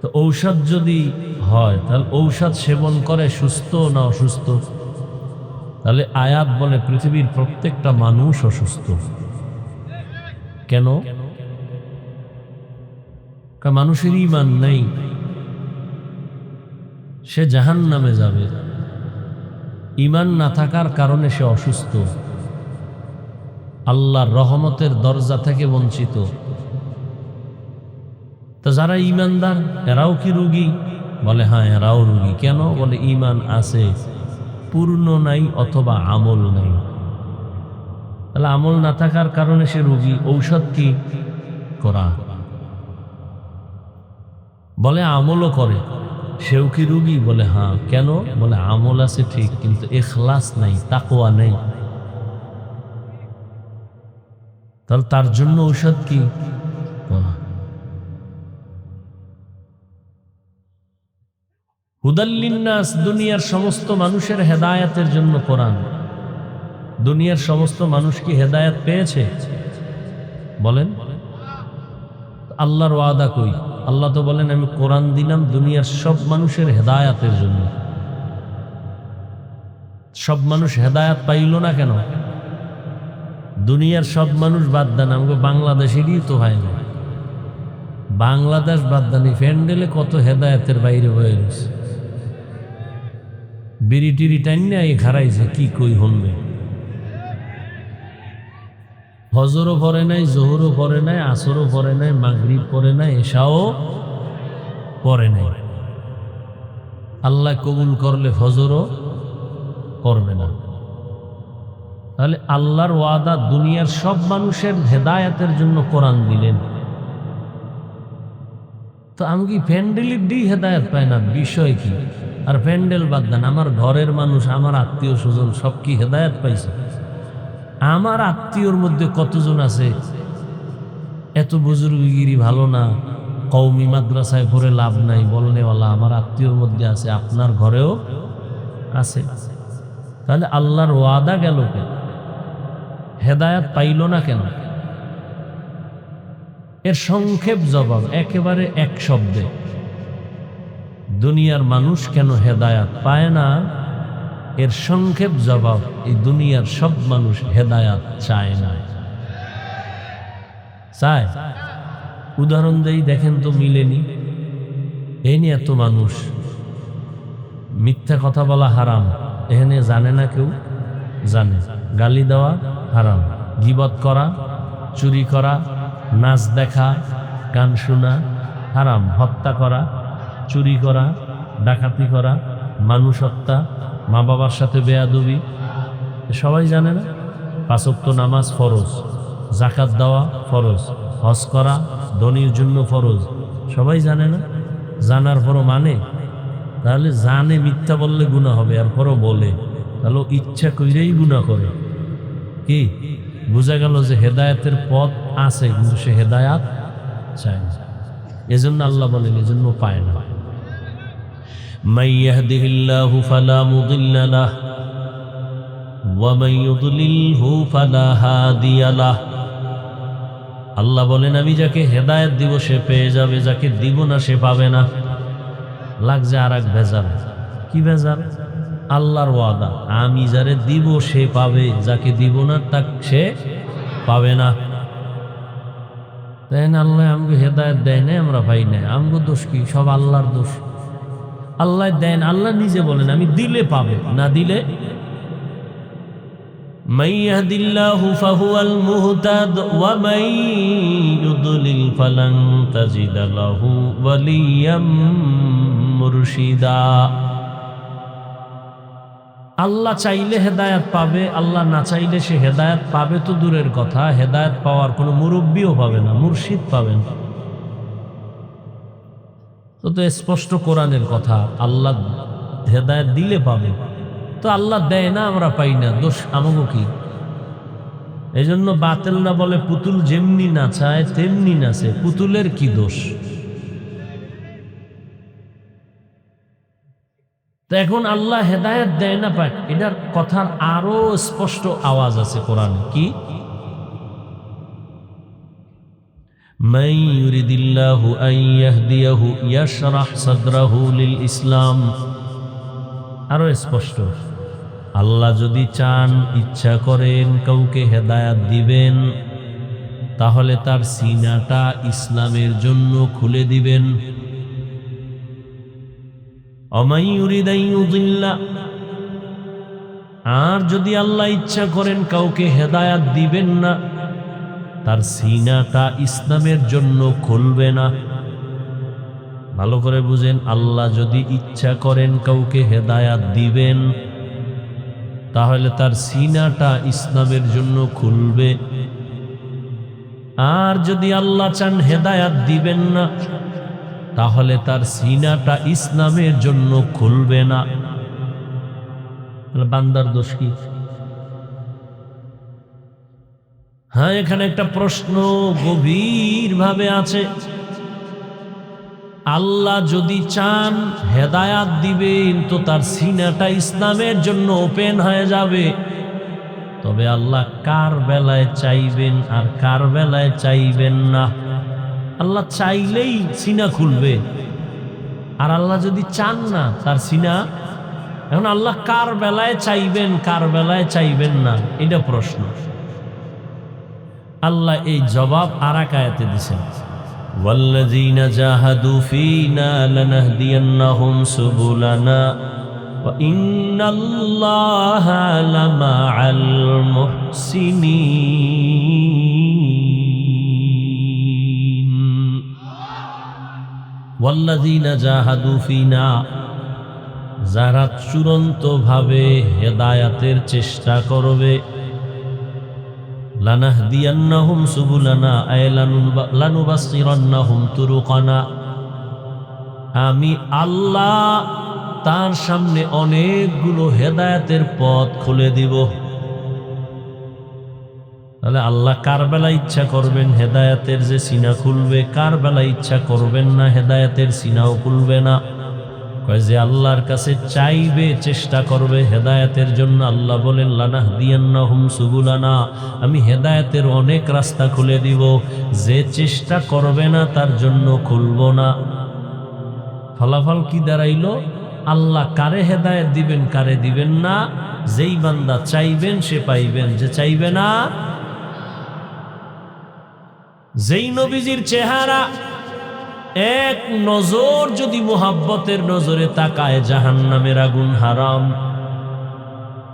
তো ঔষধ যদি হয় তাহলে ঔষধ সেবন করে সুস্থ না অসুস্থ? তাহলে আয়াত বলে পৃথিবীর প্রত্যেকটা মানুষ অসুস্থ। কেন? মানুষের ঈমান নেই, সে জাহান্নামে যাবে। ঈমান না থাকার কারণে সে অসুস্থ, আল্লাহর রহমতের দরজা থেকে বঞ্চিত। তো যারা ঈমানদার এরাও কি রোগী? বলে হ্যাঁ, এরাও রোগী। কেন? বলে ঈমান আছে, পূর্ণ নাই অথবা আমল নাই। তাহলে আমল না থাকার কারণে সে রোগী। ঔষধ কি? করা। বলে আমলও করে, সেও কি রোগী? বলে হ্যাঁ। কেন? বলে আমল আছে ঠিক, কিন্তু ইখলাস নাই, তাকওয়া নেই। তাহলে তার জন্য ঔষধ কি? হুদাল লিন্নাস, দুনিয়ার সমস্ত মানুষের হেদায়াতের জন্য কোরআন। দুনিয়ার সমস্ত মানুষ কি হেদায়াত পেয়েছে? বলেন। আল্লাহর ওয়াদা কই? আল্লাহ তো বলেন আমি কোরআন দিলাম দুনিয়ার সব মানুষের হেদায়াতের জন্য। সব মানুষ হেদায়াত পাইল না কেন? দুনিয়ার সব মানুষ বাদ দেন, আমাকে বাংলাদেশেরই তো হয় না। বাংলাদেশ বাদ দানি, প্যান্ডেলে কত হেদায়াতের বাইরে হয়ে গেছে। বিড়ি টিড়ি টাইনা এই খারাইছে, কি কই হনবে। ফজরও পড়ে নাই, জোহরও পড়ে নাই, আসরও পড়ে নাই, মাগরিব পড়ে নাই, এশাও পড়ে নাই। আল্লাহ কবুল করলে ফজরও করবে না। তাহলে আল্লাহর ওয়াদা দুনিয়ার সব মানুষের হেদায়াতের জন্য কোরআন দিলেন। তো আমি কি প্যান্ডেলের দিই হেদায়েত পাই না? বিষয় কি? আর প্যান্ডেল বাদ দেন, আমার ঘরের মানুষ, আমার আত্মীয় স্বজন সব কি হেদায়েত পাইছে? আমার আত্মীয়র মধ্যে কতজন আছে এত বুজুর্গগিরি ভালো না, কওমি মাদ্রাসায় পড়ে লাভ নাই বলনেওয়ালা আমার আত্মীয়র মধ্যে আছে, আপনার ঘরেও আছে। তাহলে আল্লাহর ওয়াদা গেল কেন? হেদায়েত পাইল না কেন? এর সংক্ষেপ জবাব একেবারে এক শব্দে, দুনিয়ার মানুষ কেন হেদায়েত পায় না? এর সংক্ষেপ জবাব, এই দুনিয়ার সব মানুষ হেদায়েত চায় না। চায়? উদাহরণ দেই, দেখেন তো মিলেনি। এই নিয়ে এত মানুষ, মিথ্যা কথা বলা হারাম, এখানে জানে না কেউ? জানে। গালি দেওয়া হারাম, গীবত করা, চুরি করা, নাচ দেখা, গান শোনা হারাম, হত্যা করা, চুরি করা, ডাকাতি করা, মানুষ হত্যা, মা বাবার সাথে বেয়াদবি, সবাই জানে না? 5 ওয়াক্ত নামাজ ফরজ, যাকাত দেওয়া ফরজ, হজ করা ধনীর জন্য ফরজ, সবাই জানে না? জানার পরও মানে? তাহলে জানে মিথ্যা বললে গুনাহ হবে, এরপরও বলে, তাহলে ইচ্ছা কইরেই গুনাহ করে। কি বোঝা গেল? যে হেদায়েতের পথ আছে কিন্তু সে হেদায়েত চায় না। এজন্য আল্লাহ বলেন, এজন্য পায় না। মান ইয়াহদিহিল্লাহু ফালা মুদিল্লা লাহু ওয়া মান ইউদ্লিলহু ফালা হাদিয়া লাহু। আল্লাহ বলেন, আমি যাকে হেদায়েত দিব সে পেয়ে যাবে, যাকে দিব না সে পাবে না। লাগছে আর এক ভেজাল। কি ভেজাল? আল্লাহর ওয়াদা, আমি যারে দিব সে পাবে, যাকে দিব না তাকে সে পাবে না। তাই না? আল্লাহ আমাকে হেদায়েত দেয় না, আমরা পাই না, আমগো দোষ কি? সব আল্লাহর দোষ। আল্লাহ দেন, আল্লাহ নিজে বলেন আমি দিলে পাবে, না দিলে। মান ইয়াহদিল্লাহু ফাহুয়াল মুহতাদ ওয়া মান ইউদ্লিল ফালান তাজিদা লাহু ওয়ালিয়াম মুরশিদা। আল্লাহ চাইলে হেদায়েত পাবে, আল্লাহ না চাইলে সে হেদায়েত পাবে তো দূরের কথা, হেদায়েত পাওয়ার কোনো মুরব্বিও পাবে না, মুর্শিদ পাবেন। তো স্পষ্ট কোরআনের কথা, আল্লাহ হেদায়েত দিলে পাবে, তো আল্লাহ দেয় না, আমরা পাই না, দোষ আমাগো কি? এই জন্য বাতিল না বলে, পুতুল যেমনি নাচায় তেমনি নাচে, পুতুলের কি দোষ? তো এখন আল্লাহ হেদায়েত দেয় না পায়, এটার কথার আরো স্পষ্ট আওয়াজ আছে কোরআনে। কি? মান ইউরিদিল্লাহু আন ইয়াহদিয়াহু ইয়াশরাহ সাদরাহু লিল ইসলাম। আরো স্পষ্ট, আল্লাহ যদি চান, ইচ্ছা করেন কাউকে হেদায়েত দিবেন, তাহলে তার সিনাটা ইসলামের জন্য খুলে দিবেন। ওয়ামান ইউরিদ আন ইউদিল্লা, আর যদি আল্লাহ ইচ্ছা করেন কাউকে হেদায়েত দিবেন না, তার সিনাটা ইসলামের জন্য খুলবে না। ভালো করে বুঝেন, আল্লাহ যদি ইচ্ছা করেন কাউকে হেদায়েত দিবেন, তাহলে তার সিনাটা ইসলামের জন্য খুলবে। আর যদি আল্লাহ চান হেদায়েত দিবেন না, তাহলে তার সিনাটা ইসলামের জন্য খুলবে না। বান্দার দোষ কি? হ্যাঁ, এখানে একটা প্রশ্ন গভীর ভাবে আছে। আল্লাহ যদি চান হেদায়াত দিবেন, তো তার সিনাটা ইসলামের জন্য ওপেন হয়ে যাবে। তবে আল্লাহ কার বেলায় চাইবেন আর কার বেলায় চাইবেন না? আল্লাহ চাইলেই সিনা খুলবে, আর আল্লাহ যদি চান না তার সিনা। এখন আল্লাহ কার বেলায় চাইবেন, কার বেলায় চাইবেন না, এটা প্রশ্ন। আল্লাহ এই জবাব আর এক আয়াতে দিয়েছেন, ওয়াল্লাযীনা জাহাদু ফীনা লানাহদিয়ান্নাহুম সুবুলানা ওয়া ইন্নাল্লাহা লামাআল মুহসিনিন। ওয়াল্লাযীনা জাহাদু ফীনা, যারা চূড়ান্তভাবে হেদায়াতের চেষ্টা করবে, লানাহদিয়ান্নাহুম সুবুলানা আয় লানুবাসসিরান্নাহুম তুরুকানা, আমি আল্লাহ তার সামনে অনেকগুলো হেদায়েতের পথ খুলে দিব। তাহলে আল্লাহ কার বেলা ইচ্ছা করবেন হেদায়েতের যে সিনা খুলবে, কার বেলা ইচ্ছা করবেন না হেদায়েতের সিনাও খুলবে না। কয় যে আল্লাহর কাছে চাইবে, চেষ্টা করবে হেদায়েতের জন্য, আল্লাহ বলেন লানাহদিয়ান্নাহুম সুবুলানা, আমি হেদায়েতের অনেক রাস্তা খুলে দিব। যে চেষ্টা করবে না তার জন্য খুলব না। ফলাফল কি দাঁড়াইল? আল্লাহ কারে হেদায়েত দিবেন কারে দিবেন না, যেই বান্দা চাইবেন সে পাইবেন, যে চাইবে না। যেই নবীজির চেহারা এক নজর যদি মুহাব্বতের নজরে তাকায় জাহান্নামের আগুন হারাম।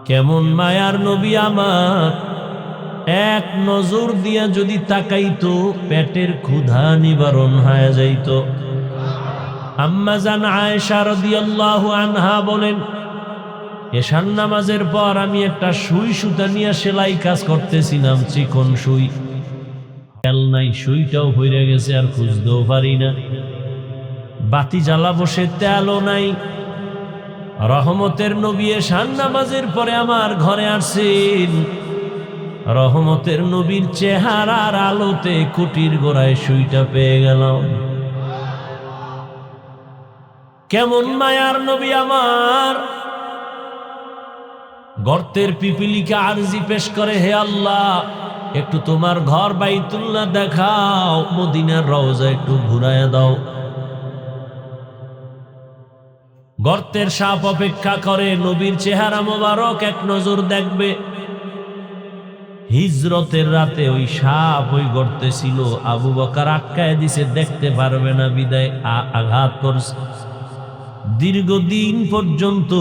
কেমন মায়ার নবী আমার, এক নজর দিয়া যদি তাকাইতো পেটের ক্ষুধা নিবারণ হয়ে যাইত। আম্মা জান আয়েশা রাদিয়াল্লাহু আনহা বলেন, এশার নামাজের পর আমি একটা সুই সুতা নিয়ে সেলাই কাজ করতেছিলাম, চিকন সুই, খেয়াল নাই সুইটাও হইয়া গেছে, আর খুঁজতেও পারি না। বাতি জ্বালা বসে তেলও নাই। রহমতের নবী এশার নামাজের পরে আমার ঘরে আসছেন। রহমতের নবীর চেহারার আলোতে কুটির গোড়ায় সুইটা পেয়ে গেলাম। কেমন মায়ার নবী আমার। গর্তের পিপিলিকা আরজি পেশ করে, হে আল্লাহ একটু তোমার ঘর বাইতুল্লাহ দেখাও, মদিনার রওজা একটু ঘুরায় দাও। গর্তের সাপ অপেক্ষা করে নবীর চেহারা মোবারক এক নজর দেখবে। হিজরতের রাতে ওই সাপ ওই গর্তে ছিল, আবু বকর আটকায় দিছে, দেখতে পারবে না বিদায় আঘাত করছে। দীর্ঘদিন পর্যন্ত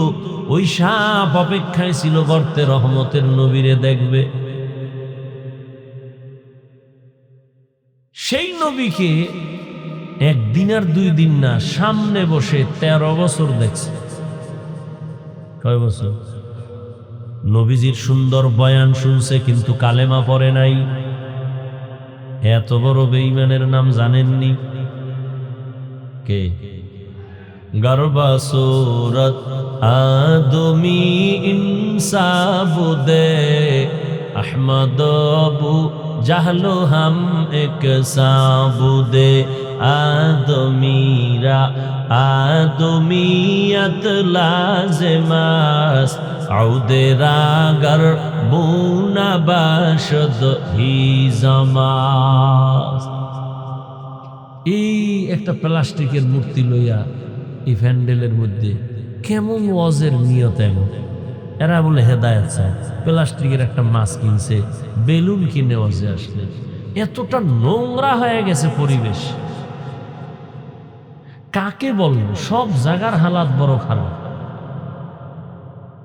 ওই সাপ অপেক্ষায় ছিল গর্তে রহমতের নবীরে দেখবে। সেই নবীকে একদিন আর 2 দিন না, সামনে বসে 13 বছর দেখছে। কয় বছর? নবীজির সুন্দর বয়ান শুনছে কিন্তু কালেমা পড়ে নাই। এত বড় বেঈমানের নাম জানেননি? কে? গর্বা সুরত আদমি ইনসাবুদে আহমদ আবু জাহলো হাম এক সাবুদে আদমিরা আদমিয়ত লাজমাস আউদেরাগর বুনা বাশদ হি জামাস। এই একটা প্লাস্টিকের মূর্তি লইয়া এই প্যান্ডেলের মধ্যে কেমন ওয়াজের নিয়ত, এমন এরা বলে হেদায়েত চায়। প্লাস্টিকের একটা মাছ কিনছে, বেলুন কিনে ওয়াজে আসলে। এতটা নোংরা হয়ে গেছে পরিবেশ, কাকে বলবো? সব জায়গার হালাত বড় খারাপ।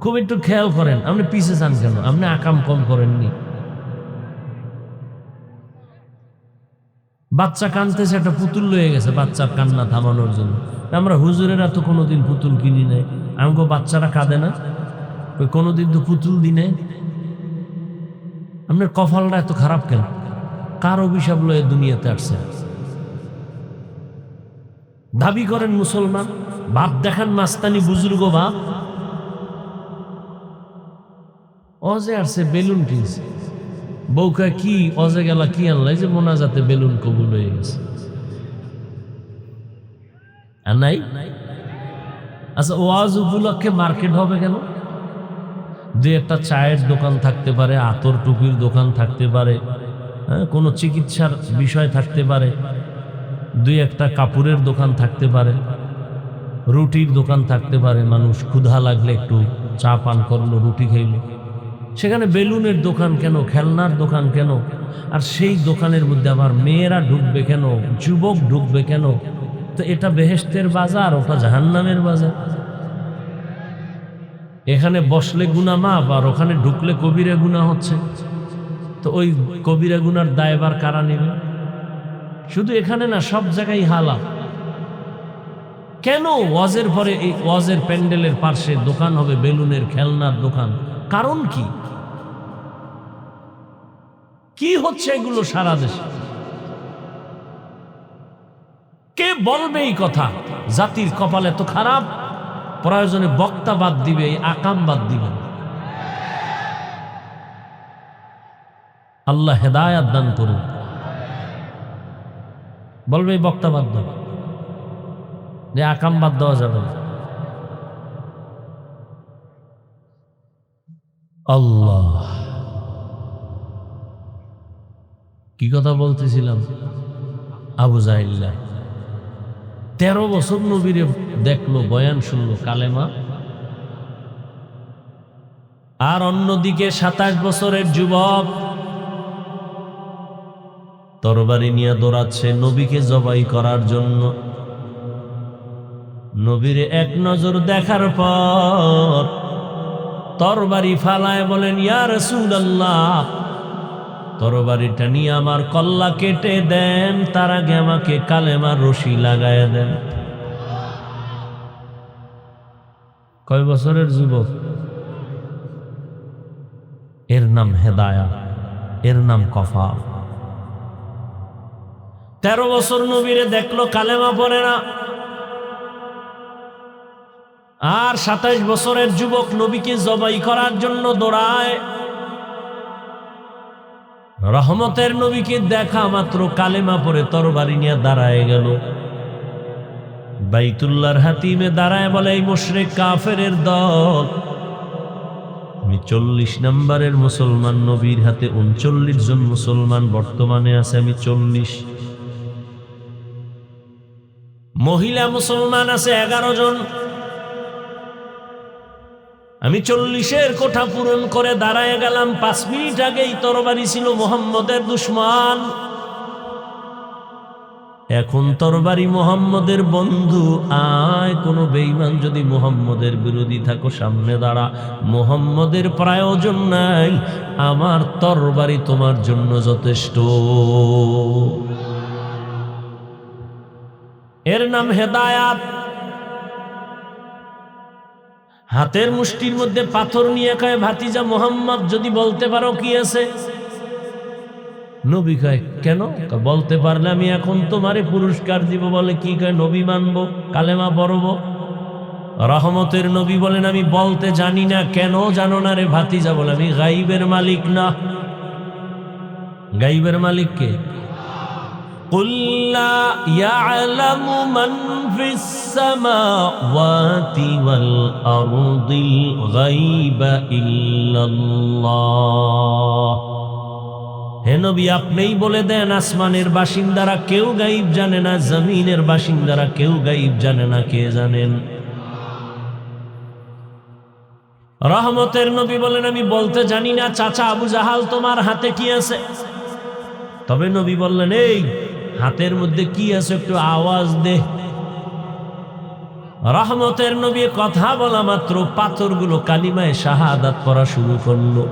খুব একটু খেয়াল করেন, আপনি পিছে যান কেন? আপনি আকাম কম করেননি? বাচ্চা কানতেছে, একটা পুতুল লয়ে গেছে বাচ্চার কান্না থামানোর জন্য। আমরা হুজুরেরা তো কোনোদিন পুতুল কিনি নাই। আমাকে বাচ্চারা কাঁদে না, কোনোদিন তো পুতুল দি নাই। আপনার কপালটা এত খারাপ কেন? কার অভিশাপ লয়ে দুনিয়াতে আসছে? দাবি করেন মুসলমান, বাপ দেখান মাস্তানি বুজুর্গ বাপ। অজে আসছে বেলুন কিনছে, বউকা কি অজে গেলা কি আনলাই যে মোনাজাতে বেলুন কবুল হয়ে গেছে। আর নাই? আচ্ছা, ওয়াজ উপলক্ষে মার্কেট হবে কেন? 2-1টা চায়ের দোকান থাকতে পারে, আতর টুপির দোকান থাকতে পারে, কোনো চিকিৎসার বিষয় থাকতে পারে, 2-1টা কাপড়ের দোকান থাকতে পারে, রুটির দোকান থাকতে পারে। মানুষ ক্ষুধা লাগলে একটু চা পান করলো, রুটি খাইলো। সেখানে বেলুনের দোকান কেন? খেলনার দোকান কেন? আর সেই দোকানের মধ্যে আবার মেয়েরা ঢুকবে কেন? যুবক ঢুকবে কেন? তো এটা বেহেশতের বাজার, ওটা জাহান্নামের বাজার। এখানে বসলে গুনাহ মাপ, আর ওখানে ঢুকলে কবিরা গুনাহ হচ্ছে। তো ওই কবিরা গুনার দায়ভার কারা নেবে? শুধু এখানে না, সব জায়গায় হালাল। কেন ওয়াজের পরে এই ওয়াজের প্যান্ডেলের পাশে দোকান হবে বেলুনের, খেলনার দোকান? কারণ কি? কি হচ্ছে এগুলো সারা দেশে? কে বলবে এই কথা? জাতির কপাল এত খারাপ, প্রয়োজনে বক্তা বাদ দিবে, এই আকাম বাদ দিবে। আল্লাহ হেদায়াত দান করুন। বলবে এই বক্তা বাদ দাও, যে আকাম বাদ দেওয়া যাবে না। আল্লাহ, কি কথা বলতেছিলাম? আবু জাহিল্লা 13 বছর নবীরে দেখলো, বয়ান শুনলো, কালেমা। আর অন্যদিকে 27 বছরের যুবক তরবারি নিয়ে দৌড়াচ্ছে নবীকে জবাই করার জন্য। নবীরে এক নজর দেখার পর তরবারি ফালায় বলেন, ইয়া রাসূলুল্লাহ, তরবারিটা নিয়ে আমার কল্লা কেটে দেন, তার আগে আমাকে কালেমার রশি লাগায় দেন। কয় বছরের যুবক? এর নাম হেদায়া, এর নাম কফাল। 13 বছর নবীরে দেখলো, কালেমা পড়ে না। আর 27 বছরের যুবক নবীকে জবাই করার জন্য দৌড়ায়। রহমতের নবীকে দেখা মাত্র কালেমা পড়ে তরবারি নিয়ে দাঁড়ায় গেল। বাইতুল্লাহর হাতিমে দাঁড়ায় বলে, এই মুশরিক কাফেরের দল, আমি 40 নম্বরের মুসলমান, নবীর হাতে 39 জন মুসলমান বর্তমানে আছে, আমি 40। মহিলা মুসলমান আছে 11 জন, আমি 40-এর কোঠা পূরণ করে দাঁড়ায় গেলাম। 5 মিনিট আগেই তরবারি ছিল মুহাম্মদের দুশমন, এখন তরবারি মুহাম্মদের বন্ধু। আয়, কোন বেঈমান যদি মুহাম্মদের বিরোধী থাকো সামনে দাঁড়া, মুহাম্মদের প্রয়োজন নাই, আমার তরবারি তোমার জন্য যথেষ্ট। এর নাম হেদায়াত। হাতের মুষ্টির মধ্যে পাথর নিয়ে কয়, ভাতিজা মুহাম্মদ, যদি বলতে পারো কি আছে? নবী কয়, কেন? বলতে পারলে আমি এখন তোমারে পুরস্কার দিব। বলে, কি? কয়, নবী মানবো, কালেমা পড়ব। রহমতের নবী বলেন, আমি বলতে জানি না। কেন জানো না রে ভাতিজা? বলে, আমি গাইবের মালিক না। গাইবের মালিক কে? قُلْ لَا يَعْلَمُ مَنْ فِي السَّمَاوَاتِ وَالْأَرْضِ الْغَيْبَ إِلَّا اللَّهُ। হে নবী, আপনিই বলে দেন, আসমানের বাসিন্দারা কেউ গায়েব জানে না, জমিনের বাসিন্দারা কেউ গায়েব জানে না। কে জানেন? রহমতের নবী বলেন, আমি বলতে জানি না। চাচা আবু জাহাল, তোমার হাতে কি আছে? তবে নবী বললেন, এই হাতের মধ্যে কি আছে একটু আওয়াজ দে। রহমতের নবী কথা বলা মাত্র পাথরগুলো কালিমায়ে শাহাদাত পড়া শুরু করলো।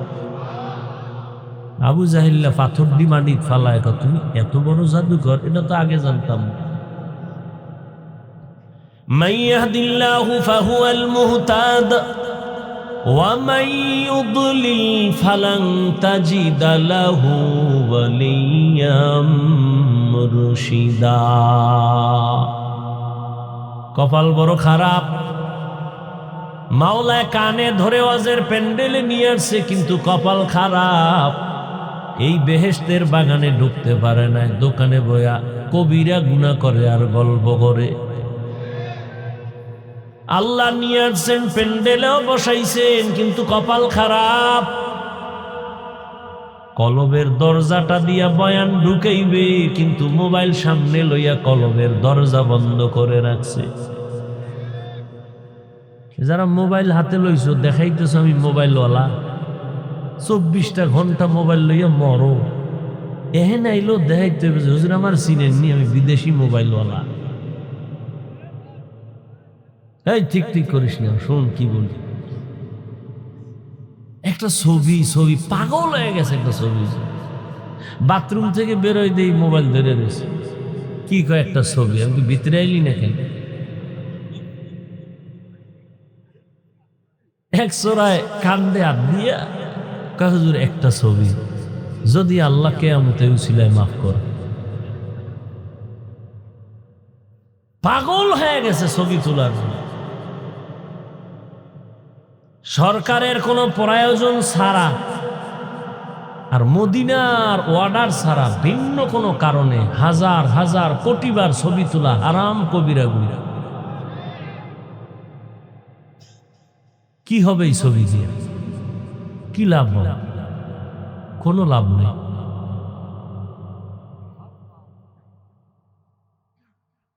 আবু জাহিল্লা পাথর দি মাটি ফালায়, তুমি এত বড় জাদুকর, এটা তো আগে জানতাম। মান ইয়াহদিল্লাহু ফাহুয়াল মুহতাদ ওয়া মান ইউদ্লিল ফালান তাজিদা লাহু ওয়ালিয়্যাম মুরশিদা। কপাল বড় খারাপ। মাওলায় কানে ধরে ওয়াজের প্যান্ডেলে নিয়ে আসছে, কিন্তু কপাল খারাপ। এই বেহেশতের বাগানে ঢুকতে পারে না, দোকানে বয়া কবিরা গুনাহ করে আর গল্প করে। আল্লাহ নিয়ে আসছেন, প্যান্ডেলেও বসাইছেন, কিন্তু কপাল খারাপ। কলবের দরজাটা দিয়া বয়ান ঢুকাইবে, কিন্তু মোবাইল সামনে লইয়া কলবের দরজা বন্ধ করে রাখছে। যারা মোবাইল হাতে লইছো, দেখাইতেছ আমি মোবাইলওয়ালা, 24টা ঘন্টা মোবাইল লইয়া মরো। এহেন আইলো দেখাইতে হবে, হুজুর আমার চিনেননি, আমি বিদেশি মোবাইলওয়ালা। এই ঠিক ঠিক করিস না, শোন কি বলি। একটা ছবি পাগল হয়ে গেছে। একটা ছবি বাথরুম থেকে বেরোয় দেই, মোবাইল ধরে রয়েছে। কি কয় একটা ছবি? আমি ভিতরে আইলি না কেন? এক চোরায় কান্দে হাত দিয়া কয়, হুজুর একটা ছবি, যদি আল্লাহ কিয়ামতে উসিলায় মাফ করে। পাগল হয়ে গেছে ছবি তোলার জন্য। সরকারের কোনো প্রয়োজন ছাড়া আর মদিনার অর্ডার ছাড়া ভিন্ন কোনো কারণে হাজার হাজার কোটিবার ছবি তোলা হারাম কবিরা গুণা। কি হবে এই ছবি দিয়ে? কি লাভ হবে? কোনো লাভ নেই।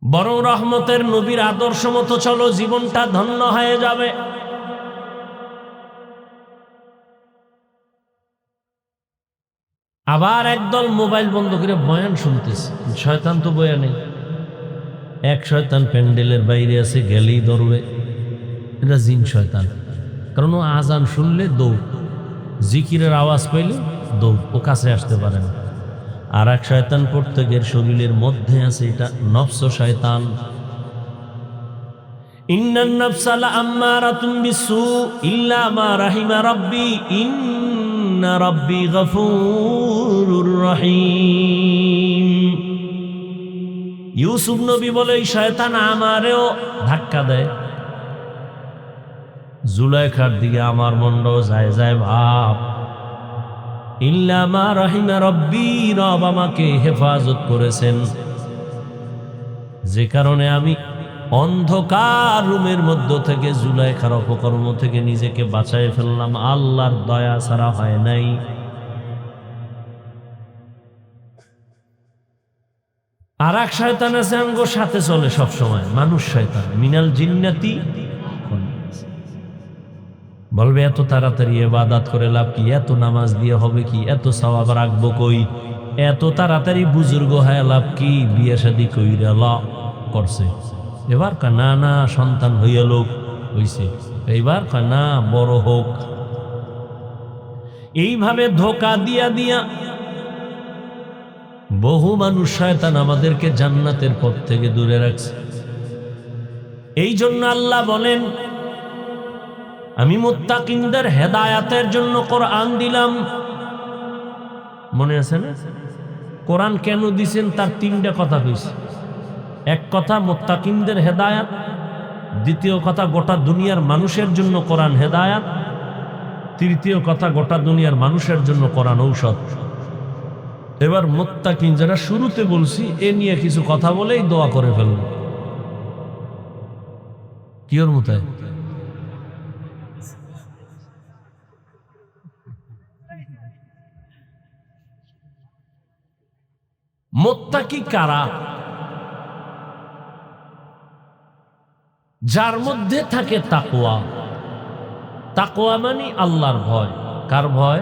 বরং রহমতের নবীর আদর্শ মতো চলো, জীবনটা ধন্য হয়ে যাবে। আবার একদল মোবাইল বন্ধ করে বয়ান শুনতেছে। শয়তান তো বয়ানে, এক শয়তান প্যান্ডেলের বাইরে আছে, গেলেই ধরবে। এটা জিন শয়তান। কারণ ও আজান শুনলে দৌড়, জিকিরের আওয়াজ পাইলে দৌড়, ও কাছে আসতে পারে না। আর এক শয়তান প্রত্যেকের শরীরের মধ্যে আছে, এটা নফস শয়তান। ইন্নান নাফসা লাআম্মারাতুন বিসসু ইল্লা মা রাহিমা রাব্বি ইন্না রাব্বি গফুরুর রহিম। ইউসুফ নবী বলে এই শয়তান আমারেও ধাক্কা দেয়, জুলাইখার দিকে আমার মনটাও যায় যায় ভাব। ইল্লা মা রাহিমা রাব্বি, রব আমাকে হেফাজত করেছেন, যে কারণে আমি অন্ধকার রুমের মধ্য থেকে জুলাইখার অপকর্ম থেকে নিজেকে বাঁচাই ফেললাম। আল্লাহর দয়া ছাড়া হয় নাই। আর এক শয়তান আছে আঙ্গো সাথে চলে সব সময়, মানুষ শয়তান, মিনাল জিন্নাতি। বলবে এত তাড়াতাড়ি ইবাদত করে লাভ কি, এত নামাজ দিয়ে হবে কি, এত সওয়াব রাখবো কই, এত তাড়াতাড়ি বুজুর্গ হয়ে লাভ কি, বিয়ে শাদী কইরা লাভ করছে। এবার কা না না সন্তান হইয়া লোক হইছে, এইবার কা না বড় হোক। এইভাবে ধোকা দিয়া দিয়া বহু মানুষ শয়তান আমাদেরকে জান্নাতের পথ থেকে দূরে রাখছে। এই জন্য আল্লাহ বলেন, আমি মুত্তাকিনদের হেদায়াতের জন্য কোরআন দিলাম। মনে আছে না? কোরআন কেন দিছেন তার তিনটা কথা কইছে। এক কথা মুত্তাকিনদের হেদায়াত, দ্বিতীয় কথা গোটা দুনিয়ার মানুষের জন্য কোরআন হেদায়াত, তৃতীয় কথা গোটা দুনিয়ার মানুষের জন্য কোরআন ঔষধ। এবার মুত্তাকিন যারা শুরুতে বলছি এ নিয়ে কিছু কথা বলেই দোয়া করে ফেলব। কি ওর মতায়? মুত্তাকি কারা? যার মধ্যে থাকে তাকওয়া। তাকওয়া মানে আল্লাহর ভয়। কার ভয়?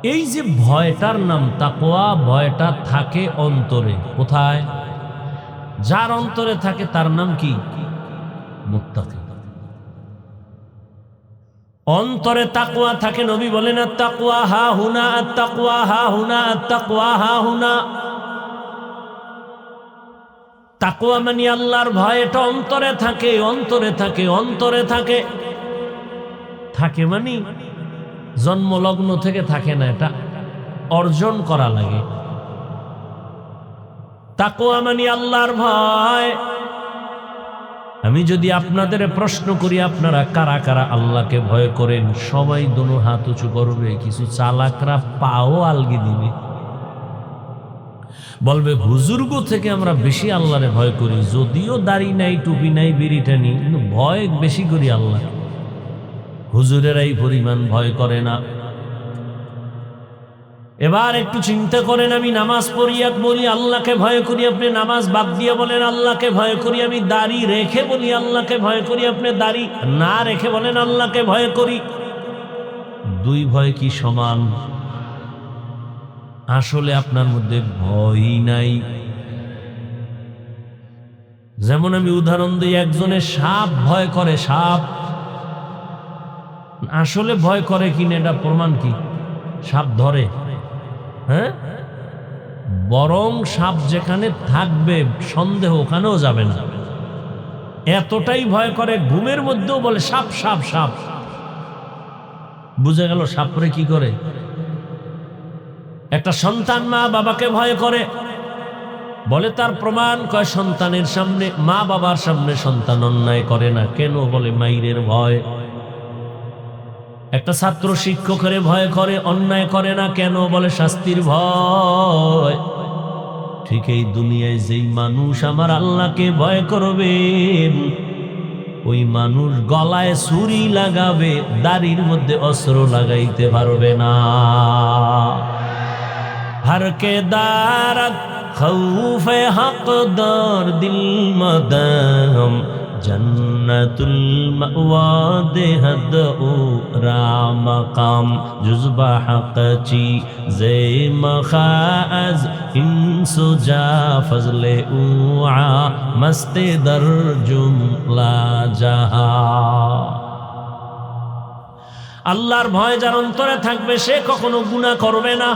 এই যে ভয়টার নাম তাকওয়া, ভয়টা থাকে অন্তরে। কোথায়? যার অন্তরে থাকে তার নাম কি? মুত্তাকি। অন্তরে তাকওয়া থাকে। নবী বলেন আত-তাকওয়া হা হুনা, আত-তাকওয়া হা হুনা, আত-তাকওয়া হা হুনা। তাকওয়া মানে আল্লাহর ভয়, এটা অন্তরে থাকে, অন্তরে থাকে, অন্তরে থাকে। থাকে মানে জন্মলগ্ন থেকে থাকে না, এটা অর্জন করা লাগে। তাকওয়া মানে আল্লাহর ভয়। আমি যদি আপনাদের প্রশ্ন করি আপনারা কারা কারা আল্লাহকে ভয় করেন, সবাই দোনো হাত উঁচু করবে। কিছু চালাকরা পাও আলগি দিবে, বলবে হুজুরগো থেকে আমরা বেশি আল্লাহরে ভয় করি, যদিও দাড়ি নাই, টুপি নাই, বিড়িটা নেই, কিন্তু ভয় বেশি করি আল্লাহ। হুজুরেরাই পরিমাণ ভয় করে না। এবার একটু চিন্তা করেন, আমি নামাজ পড়িয়া বলি আল্লাহকে ভয় করি, আপনি নামাজ বাদ দিয়ে বলেন আল্লাহকে ভয় করি। আমি দাড়ি রেখে বলি আল্লাহকে ভয় করি, আপনি দাড়ি না রেখে বলেন আল্লাহকে ভয় করি। দুই ভয় কি সমান? আসলে আপনার মধ্যে ভয়ই নাই। যেমন আমি উদাহরণ দিই, একজনের সাপ ভয় করে, সাপ আসলে ভয় করে কিনা এটা প্রমাণ কি? সাপ ধরে, হ্যাঁ, বরং সাপ যেখানে থাকবে সন্দেহ ওখানেও যাবে না, এতটাই ভয় করে। ঘুমের মধ্যেও বলে সাপ সাপ সাপ। বুঝে গেল সাপরে কি করে। একটা সন্তান মা বাবাকে ভয় করে, বলে তার প্রমাণ, কয় সন্তানের সামনে, মা বাবার সামনে সন্তান অন্যায় করে না কেন? বলে মাইরের ভয়। একটা ছাত্র শিক্ষকের ভয় করে, অন্যায় করে না কেন? বলে শাস্তির ভয়। ঠিক এই দুনিয়ায় যেই মানুষ আমার আল্লাহকে ভয় করবে, ওই মানুষ গলায় ছুরি লাগাবে, দাড়ির মধ্যে অস্ত্র লাগাইতে পারবে না। हर के दारत खौफ हक़दार दिल मदम जन्नतुल मअवा देहद ओ रामकाम जुज़बा हक़ची ज़े मखाज़ इंसुजा फज़ले उआ मस्ते दर जुमला जहा। আল্লাহর ভয় যার অন্তরে থাকবে সে কখনো গুনাহ করবে না।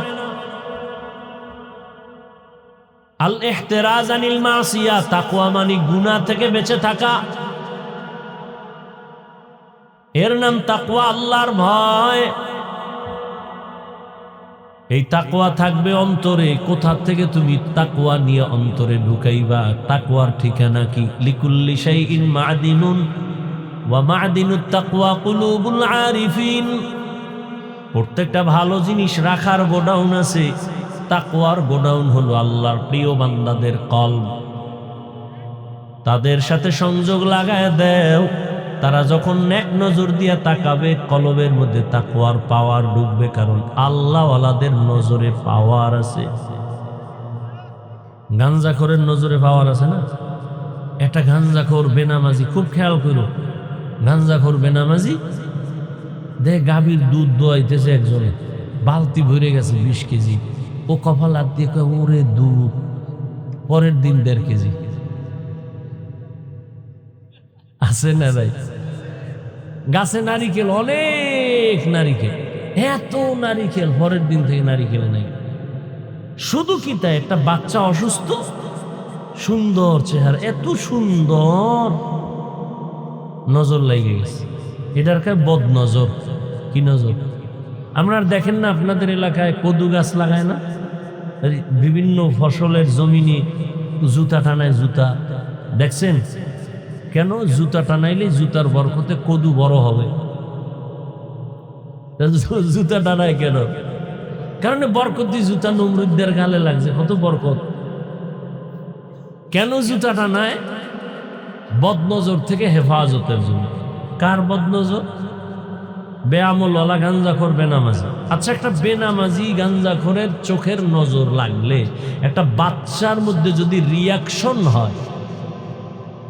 আল ইহতিরাজ আনিল মাসিয়া, তাকওয়া মানে গুনাহ থেকে বেঁচে থাকা, এর নাম তাকওয়া, আল্লাহর ভয়। এই তাকওয়া থাকবে অন্তরে। কোথা থেকে তুমি তাকওয়া নিয়ে অন্তরে ঢুকাইবা? তাকওয়ার ঠিকানা কি? লিকুল্লি শাইইন মা'দিনুন ওয়া মা'দিনুত তাকওয়া কুলুবুল আরিফিন। প্রত্যেকটা ভালো জিনিস রাখার গোডাউন আছে, তাকওয়ার গোডাউন হলো আল্লাহর প্রিয় বান্দাদের কলব। তাদের সাথে সংযোগ লাগায় দেও, তারা যখন নেক নজর দিয়া তাকাবে কলবের মধ্যে তাকওয়ার পাওয়ার ঢুকবে, কারণ আল্লাহওয়ালাদের নজরে পাওয়ার আছে। গাঞ্জাখোরের নজরে পাওয়ার আছে না? একটা গাঞ্জাখোর বেনামাজি, খুব খেয়াল করো, গাঞ্জাখোর বেনামাজি দেখ গাভীর দুধ দোয়াইতেছে, একজনে বালতি ভরে গেছে 20 কেজি, ও কপাল হাত দিয়ে কয় ওরে দুধ, পরের দিন 1.5 কেজি। আছে না ভাই? গাছে নারিকেল, অনেক নারিকেল, এত নারিকেল, পরের দিন থেকে নারিকেল নাই। শুধু কি তাই, একটা বাচ্চা অসুস্থ, সুন্দর চেহারা, এত সুন্দর, নজর লেগে গেছে। এটার কাছে বদ নজর। কি নজর? আপনারা দেখেন না আপনাদের এলাকায় কদু গাছ লাগায় না? বিভিন্ন ফসলের জমিনে জুতা টানায়, জুতা দেখছেন? কেন? জুতা টানাইলে জুতার বরকতে কদু বড় হবে। জুতা টানায় কেন? কারণ বরকতি জুতা নমরুদদের গালে লাগছে, কত বরকত। কেন জুতা টানায়? বদনজর থেকে হেফাজতের জন্য। কার বদনজর? বেআমলওয়ালা গাঞ্জাখোর বেনামাজি। আচ্ছা, একটা বেনামাজি গাঞ্জাখোরের চোখের নজর লাগলে, একটা বাচ্চার মধ্যে যদি রিয়াকশন হয়,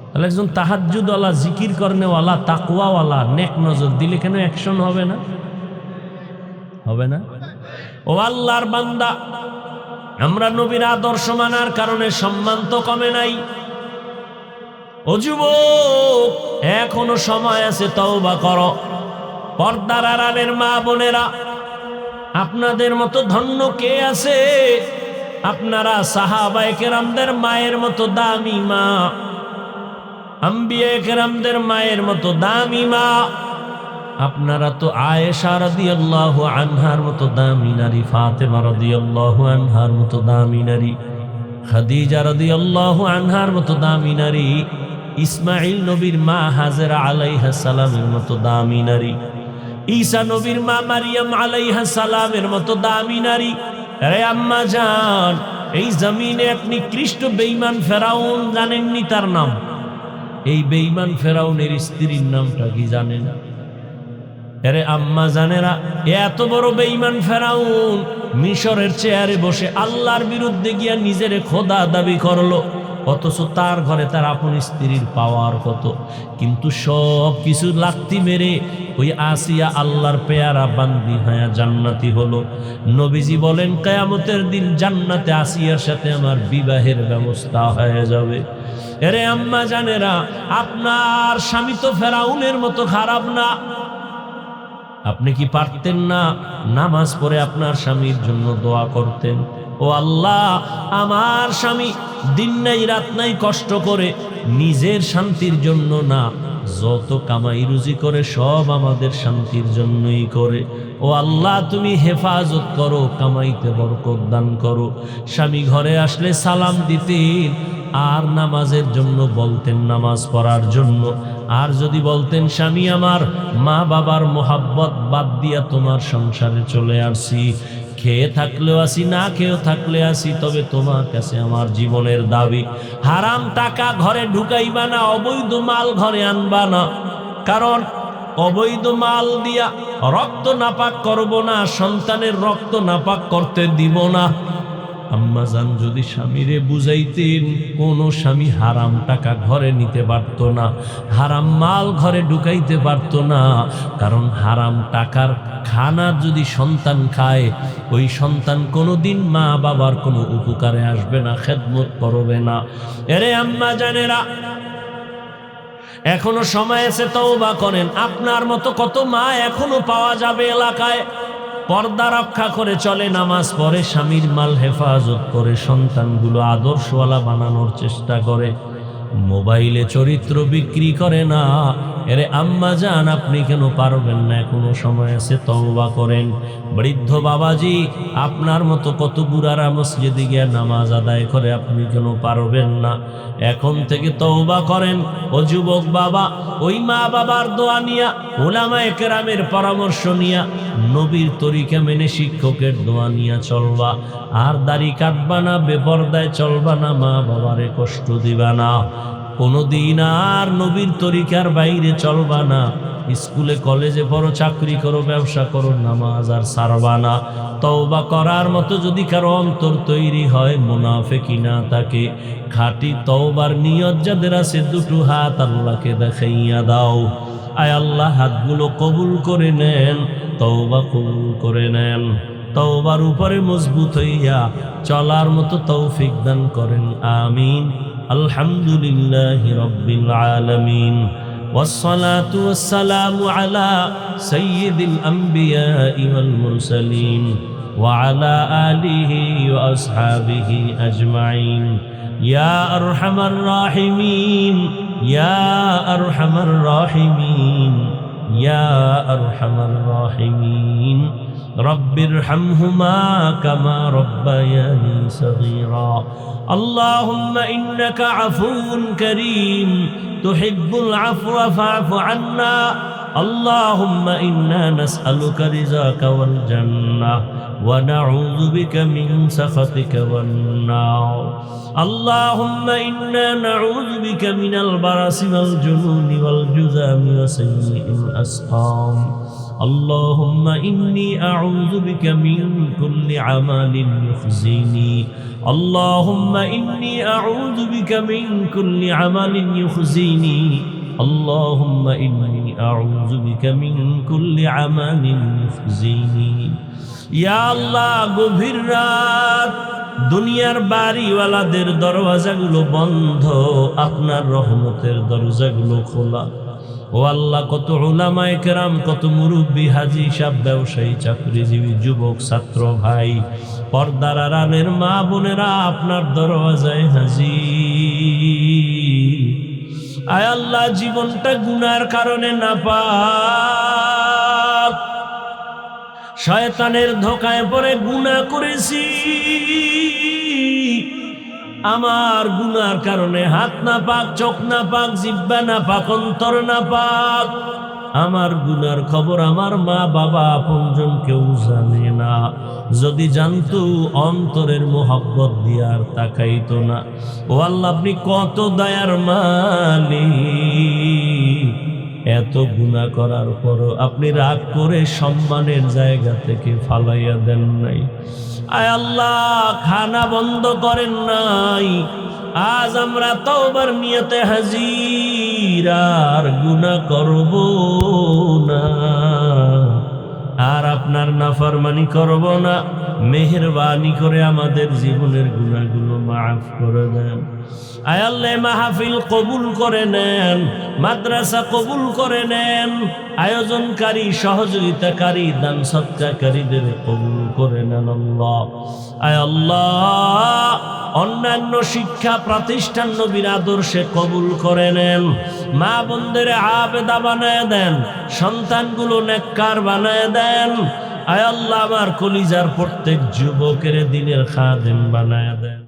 তাহলে একজন তাহাজ্জুদওয়ালা, জিকির করনেওয়ালা, তাকওয়াওয়ালা নেক নজর দিলে কেন অ্যাকশন হবে না? হবে না? ও আল্লাহর বান্দা, আমরা নবীর আদর্শ মানার কারণে সম্মান তো কমে নাই। ও যুবক, এখনো সময় আছে, তওবা করো। পর্দার আড়ালের মা বোনেরা, আপনাদের মতো ধন্য কে আছে? আপনারা সাহাবায়ে কেরামদের মায়ের মতো দামি মা, আম্বিয়ায়ে কেরামদের মায়ের মতো দামি মা। আপনারা তো আয়েশা রাদিয়াল্লাহু আনহার মতো দামি নারী, ফাতেমা রাদিয়াল্লাহু আনহার মতো দামি নারী, খাদিজা রাদিয়াল্লাহু আনহার মতো দামি নারী, ইসমাইল নবীর মা হাজেরা আলাইহিস সালামের মতো দামি নারী, ঈসা নবীর মা মারিয়াম আলাইহিস সালামের মতো দামি নারী। আরে আম্মা জান, এই জমিনে এক নিকৃষ্ট বেঈমান ফেরাউন, জানেননি তার নাম? এই বেঈমান ফেরাউনের স্ত্রীর নামটা কি জানেন? আরে আম্মা জানেরা, এত বড় বেঈমান ফেরাউন মিশরের চেয়ারে বসে আল্লাহর বিরুদ্ধে গিয়া নিজের খোদা দাবি করলো, অথচ তার ঘরে তার আপন স্ত্রীর পাওয়ার কত। কিন্তু সব কিছু লাত্তি মেরে ওই আসিয়া আল্লাহর পেয়ারা বান্দি হয়ে জান্নাতি হলো। নবীজি বলেন, কিয়ামতের দিন জান্নাতে আসিয়ার সাথে আমার বিবাহের ব্যবস্থা হয়ে যাবে। আরে আম্মা জানেরা, আপনার স্বামী তো ফেরাউনের মতো খারাপ না। আপনি কি পারতেন না নামাজ পড়ে আপনার স্বামীর জন্য দোয়া করতেন? ও আল্লাহ, আমার স্বামী দিন নাই রাত নাই কষ্ট করে নিজের শান্তির জন্য না, যত কামাই রুজি করে সব আমাদের শান্তির জন্যই করে। ও আল্লাহ, তুমি হেফাজত করো, কামাইতে বরকত দান করো। স্বামী ঘরে আসলে সালাম দিতেন, আর নামাজের জন্য বলতেন, নামাজ পড়ার জন্য। আর যদি বলতেন, স্বামী আমার, মা বাবার মোহাব্বত বাদ দিয়া তোমার সংসারে চলে আসছি, খেয়ে থাকলেও আসি, না খেয়েও থাকলে আসি, তবে তোমার কাছে আমার জীবনের দাবি, হারাম টাকা ঘরে ঢুকাইবা না, অবৈধ মাল ঘরে আনবা না। কারণ অবৈধ মাল দিয়া রক্ত নাপাক করব না, সন্তানের রক্ত নাপাক করতে দিব না। আম্মাজান যদি স্বামীরে বুঝাইতেন, কোন স্বামী হারাম টাকা ঘরে নিতে পারত না, হারাম মাল ঘরে ঢুকাইতে পারত না। কারণ হারাম টাকার খানা যদি সন্তান খায়, ওই সন্তান কোনোদিন মা বাবার কোনো উপকারে আসবে না, খেদমত করবে না। এরে আম্মাজানেরা, এখনো সময় আছে, তওবা করেন। আপনার মতো কত মা এখনো পাওয়া যাবে এলাকায়, পর্দা রক্ষা করে চলে, নামাজ পড়ে, স্বামীর মাল হেফাজত করে, সন্তানগুলো আদর্শওয়ালা বানানোর চেষ্টা করে, মোবাইলে চরিত্র বিক্রি করে না। এরে আম্মা জান, আপনি কেন পারবেন না? এখনো সময় আছে, তওবা করেন। বৃদ্ধ বাবাজি, আপনার মতো কত বুড়ারা মসজিদে গিয়ে নামাজ আদায় করে, আপনি কেন পারবেন না? এখন থেকে তওবা করেন। ও যুবক বাবা, ওই মা বাবার দোয়া নিয়া, উলামায়ে কেরামের পরামর্শ নিয়া, নবীর তরিকা মেনে শিক্ষকের দোয়া নিয়া চলবা। আর দাড়ি কাটবা না, বেপরদায় চলবা না, মা বাবারে কষ্ট দিবা না। কোনদিন আর নবীর তরিকার বাইরে চলবা না। স্কুলে কলেজে পড়ো, চাকরি করো, ব্যবসা করো, নামাজ আর ছাড়বা না। তওবা করার মতো যদি কারো অন্তর তৈরি হয়, মুনাফিকি না থাকে, খাঁটি তওবার নিয়ত যাদের আছে, দুটো হাত আল্লাহকে দেখাইয়া দাও। আয় আল্লাহ, হাতগুলো কবুল করে নেন, তওবা কবুল করে নেন। তওবার উপরে মজবুত হইয়া চলার মতো তৌফিক দান করেন, আমিন। আলহামদুলিল্লাহি রাব্বিল আলামিন। والصلاة والسلام على سيد الأنبياء والمرسلين وعلى آله وأصحابه أجمعين يا أرحم الراحمين يا أرحم الراحمين يا أرحم الراحمين رب ارحمهما كما ربياني صغيرا اللهم إنك عفو كريم تحب العفو فاعف عنا اللهم إنا نسألك رضاك والجنة ونعوذ بك من سخطك والنار اللهم إنا نعوذ بك من البرص والجنون والجذام وسيء الأسقام اللهم إني أعوذ بك من كل عمل يخزيني اللهم إني أعوذ بك من كل عمل يخزيني اللهم إني أعوذ بك من كل عمل يخزيني يا الله গভীর রাত দুনিয়ার বাড়িওয়ালাদের দরওয়াজাগুলো বন্ধ, আপনার রহমতের দরজাগুলো খোলা। ও আল্লাহ, কত উলামায়ে কেরাম, কত মুরব্বী, হাজী সাহেব, ব্যবসায়ী, চাকরিজীবী, যুবক, ছাত্র ভাই, পর্দার আড়ালের মা বোনেরা আপনার দরওয়াজায় হাজির। আয় আল্লাহ, জীবনটা গুনার কারণে নাপাক, শয়তানের ধোঁকায় পড়ে গুনাহ করেছি। আমার গুনার কারণে হাত না পাক, চোখ না পাক, জিহ্বা না পাক, অন্তর না পাক। আমার গুনার খবর আমার মা বাবা আপনজন কেউ জানে না। যদি জানতো অন্তরের মোহাব্বত দিয়ে আর তাকাইতো না। ও আল্লাহ, আপনি কত দয়ার মালিক, এত গুনাহ করার পরও আপনি রাগ করে সম্মানের জায়গা থেকে ফালাইয়া দেন নাই। আয় আল্লাহ, খানা বন্ধ করেন নাই। আজ আমরা তওবার নিয়তে হাজির, আর গুনাহ করব না, আর আপনার নাফরমানি করব না। মেহেরবানি করে আমাদের জীবনের গুনাহগুলো মাফ করে দেন। আয় আল্লাহ, মাহফিল কবুল করে নেন, মাদ্রাসা কবুল করে নেন, আয়োজনকারী, সহযোগিতাকারী, দান সদকাকারীদের কবুল করে নেন আল্লাহ। আয় আল্লাহ, অন্যান্য শিক্ষা প্রতিষ্ঠান নবীর আদর্শে কবুল করে নেন। মা বোনদের আবেদা বানায় দেন, সন্তানগুলো নেককার বানায় দেন। আয় আল্লাহ, আমার কলিজার প্রত্যেক যুবকের দিনের খাদেম বানায় দেন।